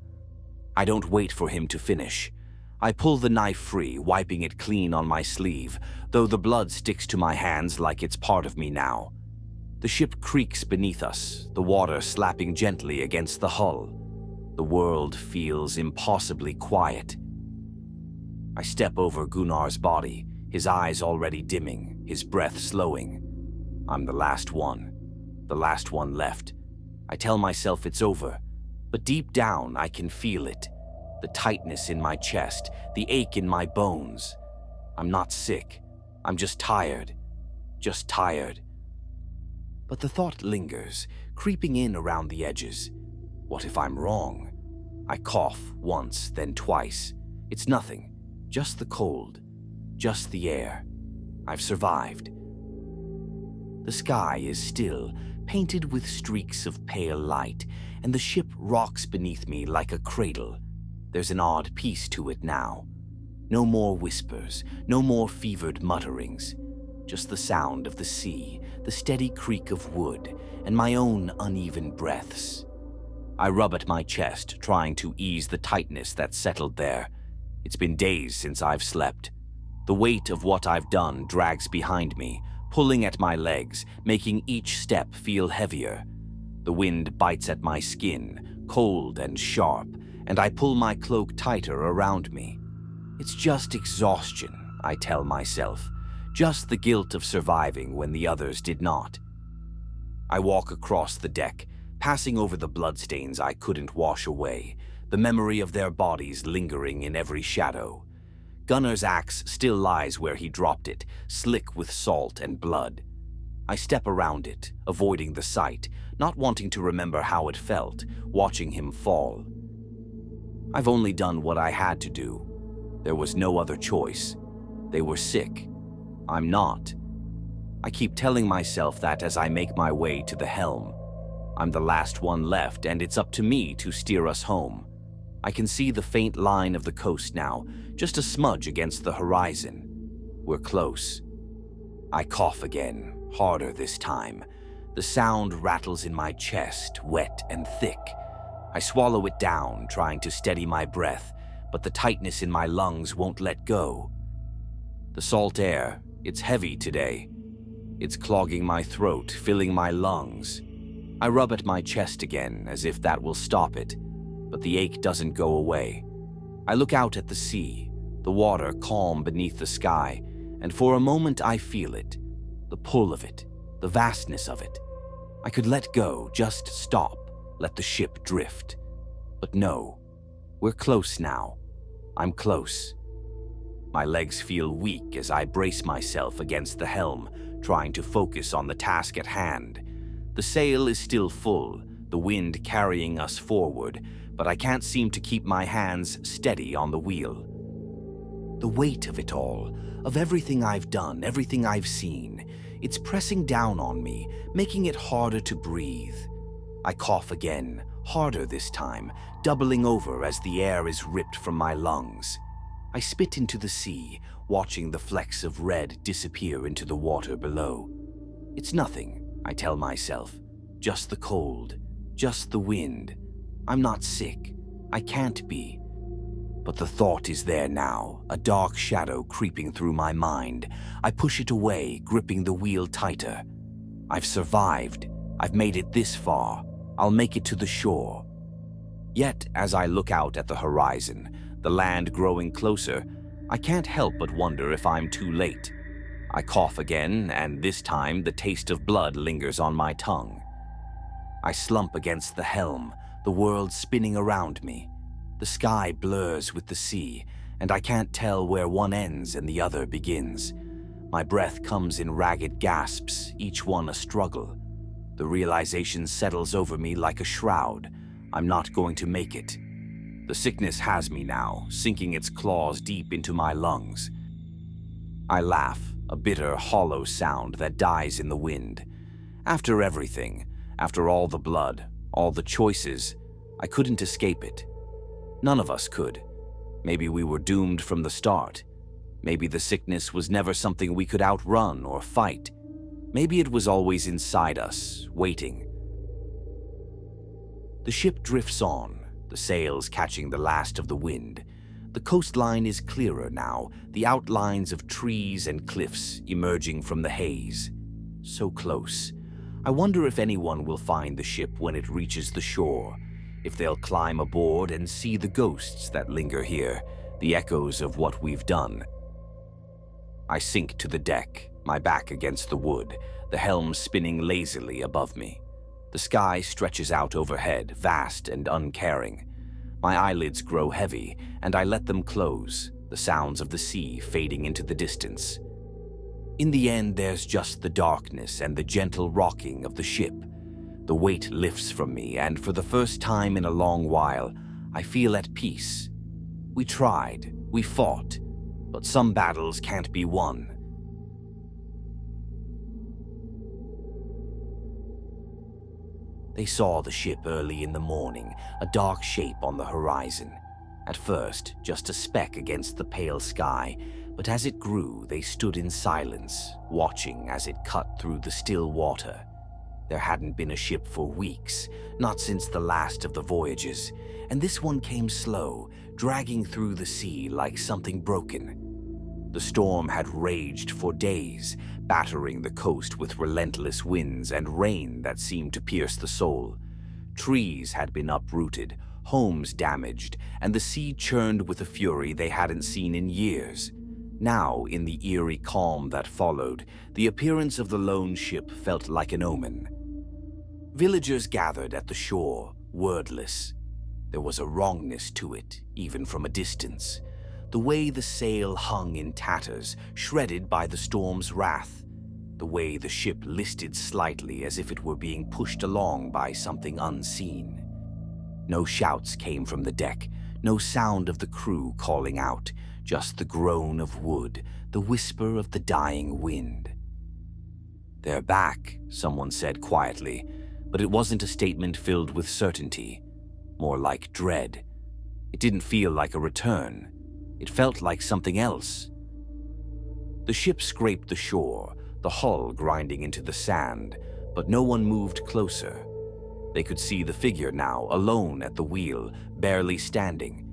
Speaker 1: I don't wait for him to finish. I pull the knife free, wiping it clean on my sleeve, though the blood sticks to my hands like it's part of me now. The ship creaks beneath us, the water slapping gently against the hull. The world feels impossibly quiet. I step over Gunnar's body, his eyes already dimming, his breath slowing. I'm the last one left. I tell myself it's over, but deep down I can feel it. The tightness in my chest, the ache in my bones. I'm not sick, I'm just tired. Just tired. But the thought lingers, creeping in around the edges. What if I'm wrong? I cough once, then twice. It's nothing, just the cold, just the air. I've survived. The sky is still, painted with streaks of pale light, and the ship rocks beneath me like a cradle. There's an odd peace to it now. No more whispers, no more fevered mutterings. Just the sound of the sea, the steady creak of wood, and my own uneven breaths. I rub at my chest, trying to ease the tightness that's settled there. It's been days since I've slept. The weight of what I've done drags behind me, pulling at my legs, making each step feel heavier. The wind bites at my skin, cold and sharp, and I pull my cloak tighter around me. It's just exhaustion, I tell myself, just the guilt of surviving when the others did not. I walk across the deck, passing over the bloodstains I couldn't wash away, the memory of their bodies lingering in every shadow. Gunnar's axe still lies where he dropped it, slick with salt and blood. I step around it, avoiding the sight, not wanting to remember how it felt, watching him fall. I've only done what I had to do. There was no other choice. They were sick. I'm not. I keep telling myself that as I make my way to the helm. I'm the last one left, and it's up to me to steer us home. I can see the faint line of the coast now, just a smudge against the horizon. We're close. I cough again, harder this time. The sound rattles in my chest, wet and thick. I swallow it down, trying to steady my breath, but the tightness in my lungs won't let go. The salt air, it's heavy today. It's clogging my throat, filling my lungs. I rub at my chest again, as if that will stop it, but the ache doesn't go away. I look out at the sea, the water calm beneath the sky, and for a moment I feel it, the pull of it, the vastness of it. I could let go, just stop, let the ship drift. But no, we're close now. I'm close. My legs feel weak as I brace myself against the helm, trying to focus on the task at hand. The sail is still full, the wind carrying us forward, but I can't seem to keep my hands steady on the wheel. The weight of it all, of everything I've done, everything I've seen, it's pressing down on me, making it harder to breathe. I cough again, harder this time, doubling over as the air is ripped from my lungs. I spit into the sea, watching the flecks of red disappear into the water below. It's nothing, I tell myself. Just the cold, just the wind. I'm not sick. I can't be. But the thought is there now, a dark shadow creeping through my mind. I push it away, gripping the wheel tighter. I've survived. I've made it this far. I'll make it to the shore. Yet, as I look out at the horizon, the land growing closer, I can't help but wonder if I'm too late. I cough again, and this time the taste of blood lingers on my tongue. I slump against the helm, the world spinning around me. The sky blurs with the sea, and I can't tell where one ends and the other begins. My breath comes in ragged gasps, each one a struggle. The realization settles over me like a shroud. I'm not going to make it. The sickness has me now, sinking its claws deep into my lungs. I laugh, a bitter, hollow sound that dies in the wind. After everything, after all the blood, all the choices, I couldn't escape it. None of us could. Maybe we were doomed from the start. Maybe the sickness was never something we could outrun or fight. Maybe it was always inside us, waiting. The ship drifts on, the sails catching the last of the wind. The coastline is clearer now, the outlines of trees and cliffs emerging from the haze. So close. I wonder if anyone will find the ship when it reaches the shore, if they'll climb aboard and see the ghosts that linger here, the echoes of what we've done. I sink to the deck, my back against the wood, the helm spinning lazily above me. The sky stretches out overhead, vast and uncaring. My eyelids grow heavy, and I let them close, the sounds of the sea fading into the distance. In the end, there's just the darkness and the gentle rocking of the ship. The weight lifts from me, and for the first time in a long while, I feel at peace. We tried, we fought, but some battles can't be won. They saw the ship early in the morning, a dark shape on the horizon. At first, just a speck against the pale sky, but as it grew, they stood in silence, watching as it cut through the still water. There hadn't been a ship for weeks, not since the last of the voyages, and this one came slow, dragging through the sea like something broken. The storm had raged for days, battering the coast with relentless winds and rain that seemed to pierce the soul. Trees had been uprooted, homes damaged, and the sea churned with a fury they hadn't seen in years. Now, in the eerie calm that followed, the appearance of the lone ship felt like an omen. Villagers gathered at the shore, wordless. There was a wrongness to it, even from a distance. The way the sail hung in tatters, shredded by the storm's wrath. The way the ship listed slightly as if it were being pushed along by something unseen. No shouts came from the deck, no sound of the crew calling out, just the groan of wood, the whisper of the dying wind. "They're back," someone said quietly, but it wasn't a statement filled with certainty, more like dread. It didn't feel like a return. It felt like something else. The ship scraped the shore, the hull grinding into the sand, but no one moved closer. They could see the figure now, alone at the wheel, barely standing.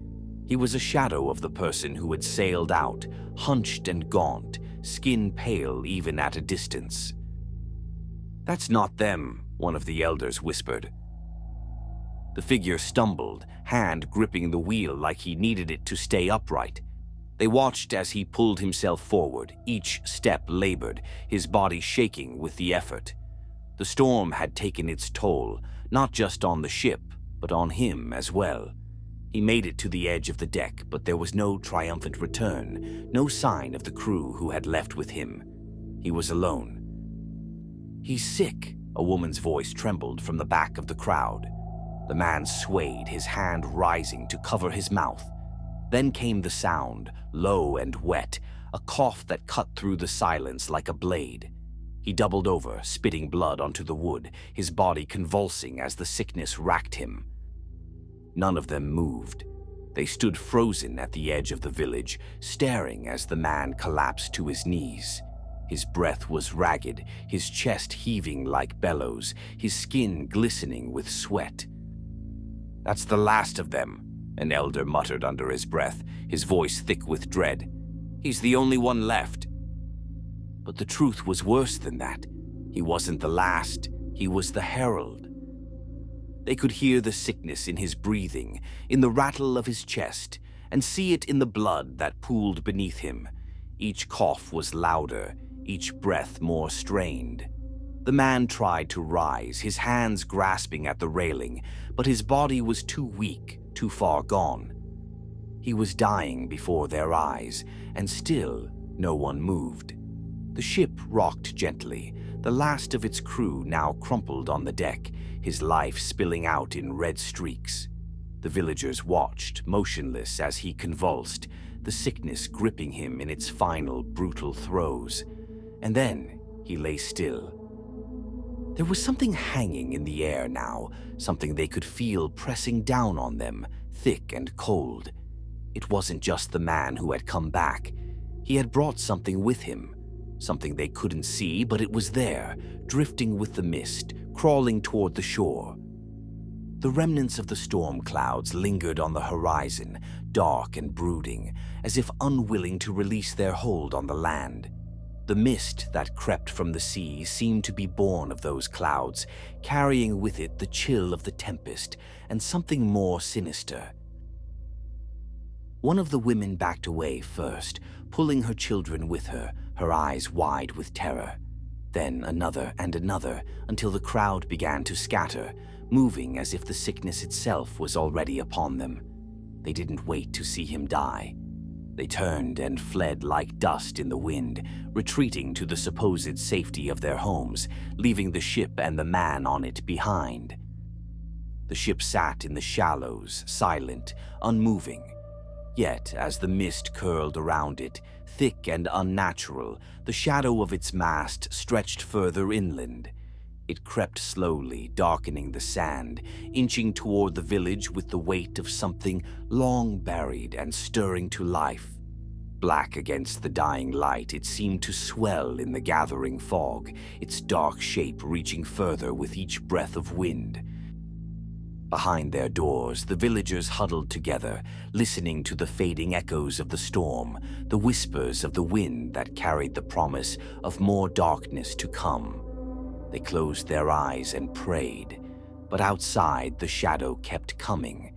Speaker 1: He was a shadow of the person who had sailed out, hunched and gaunt, skin pale even at a distance. "That's not them," one of the elders whispered. The figure stumbled, hand gripping the wheel like he needed it to stay upright. They watched as he pulled himself forward, each step labored, his body shaking with the effort. The storm had taken its toll, not just on the ship, but on him as well. He made it to the edge of the deck, but there was no triumphant return, no sign of the crew who had left with him. He was alone. "He's sick," a woman's voice trembled from the back of the crowd. The man swayed, his hand rising to cover his mouth. Then came the sound, low and wet, a cough that cut through the silence like a blade. He doubled over, spitting blood onto the wood, his body convulsing as the sickness racked him. None of them moved. They stood frozen at the edge of the village, staring as the man collapsed to his knees. His breath was ragged, his chest heaving like bellows, his skin glistening with sweat. "That's the last of them," an elder muttered under his breath, his voice thick with dread. "He's the only one left." But the truth was worse than that. He wasn't the last, he was the herald. They could hear the sickness in his breathing, in the rattle of his chest, and see it in the blood that pooled beneath him. Each cough was louder, each breath more strained. The man tried to rise, his hands grasping at the railing, but his body was too weak, too far gone. He was dying before their eyes, and still no one moved. The ship rocked gently, the last of its crew now crumpled on the deck, his life spilling out in red streaks. The villagers watched, motionless as he convulsed, the sickness gripping him in its final brutal throes. And then he lay still. There was something hanging in the air now, something they could feel pressing down on them, thick and cold. It wasn't just the man who had come back. He had brought something with him, something they couldn't see, but it was there, drifting with the mist, crawling toward the shore. The remnants of the storm clouds lingered on the horizon, dark and brooding, as if unwilling to release their hold on the land. The mist that crept from the sea seemed to be born of those clouds, carrying with it the chill of the tempest and something more sinister. One of the women backed away first, pulling her children with her, her eyes wide with terror. Then another and another, until the crowd began to scatter, moving as if the sickness itself was already upon them. They didn't wait to see him die. They turned and fled like dust in the wind, retreating to the supposed safety of their homes, leaving the ship and the man on it behind. The ship sat in the shallows, silent, unmoving. Yet, as the mist curled around it, thick and unnatural, the shadow of its mast stretched further inland. It crept slowly, darkening the sand, inching toward the village with the weight of something long buried and stirring to life. Black against the dying light, it seemed to swell in the gathering fog, its dark shape reaching further with each breath of wind. Behind their doors, the villagers huddled together, listening to the fading echoes of the storm, the whispers of the wind that carried the promise of more darkness to come. They closed their eyes and prayed, but outside the shadow kept coming,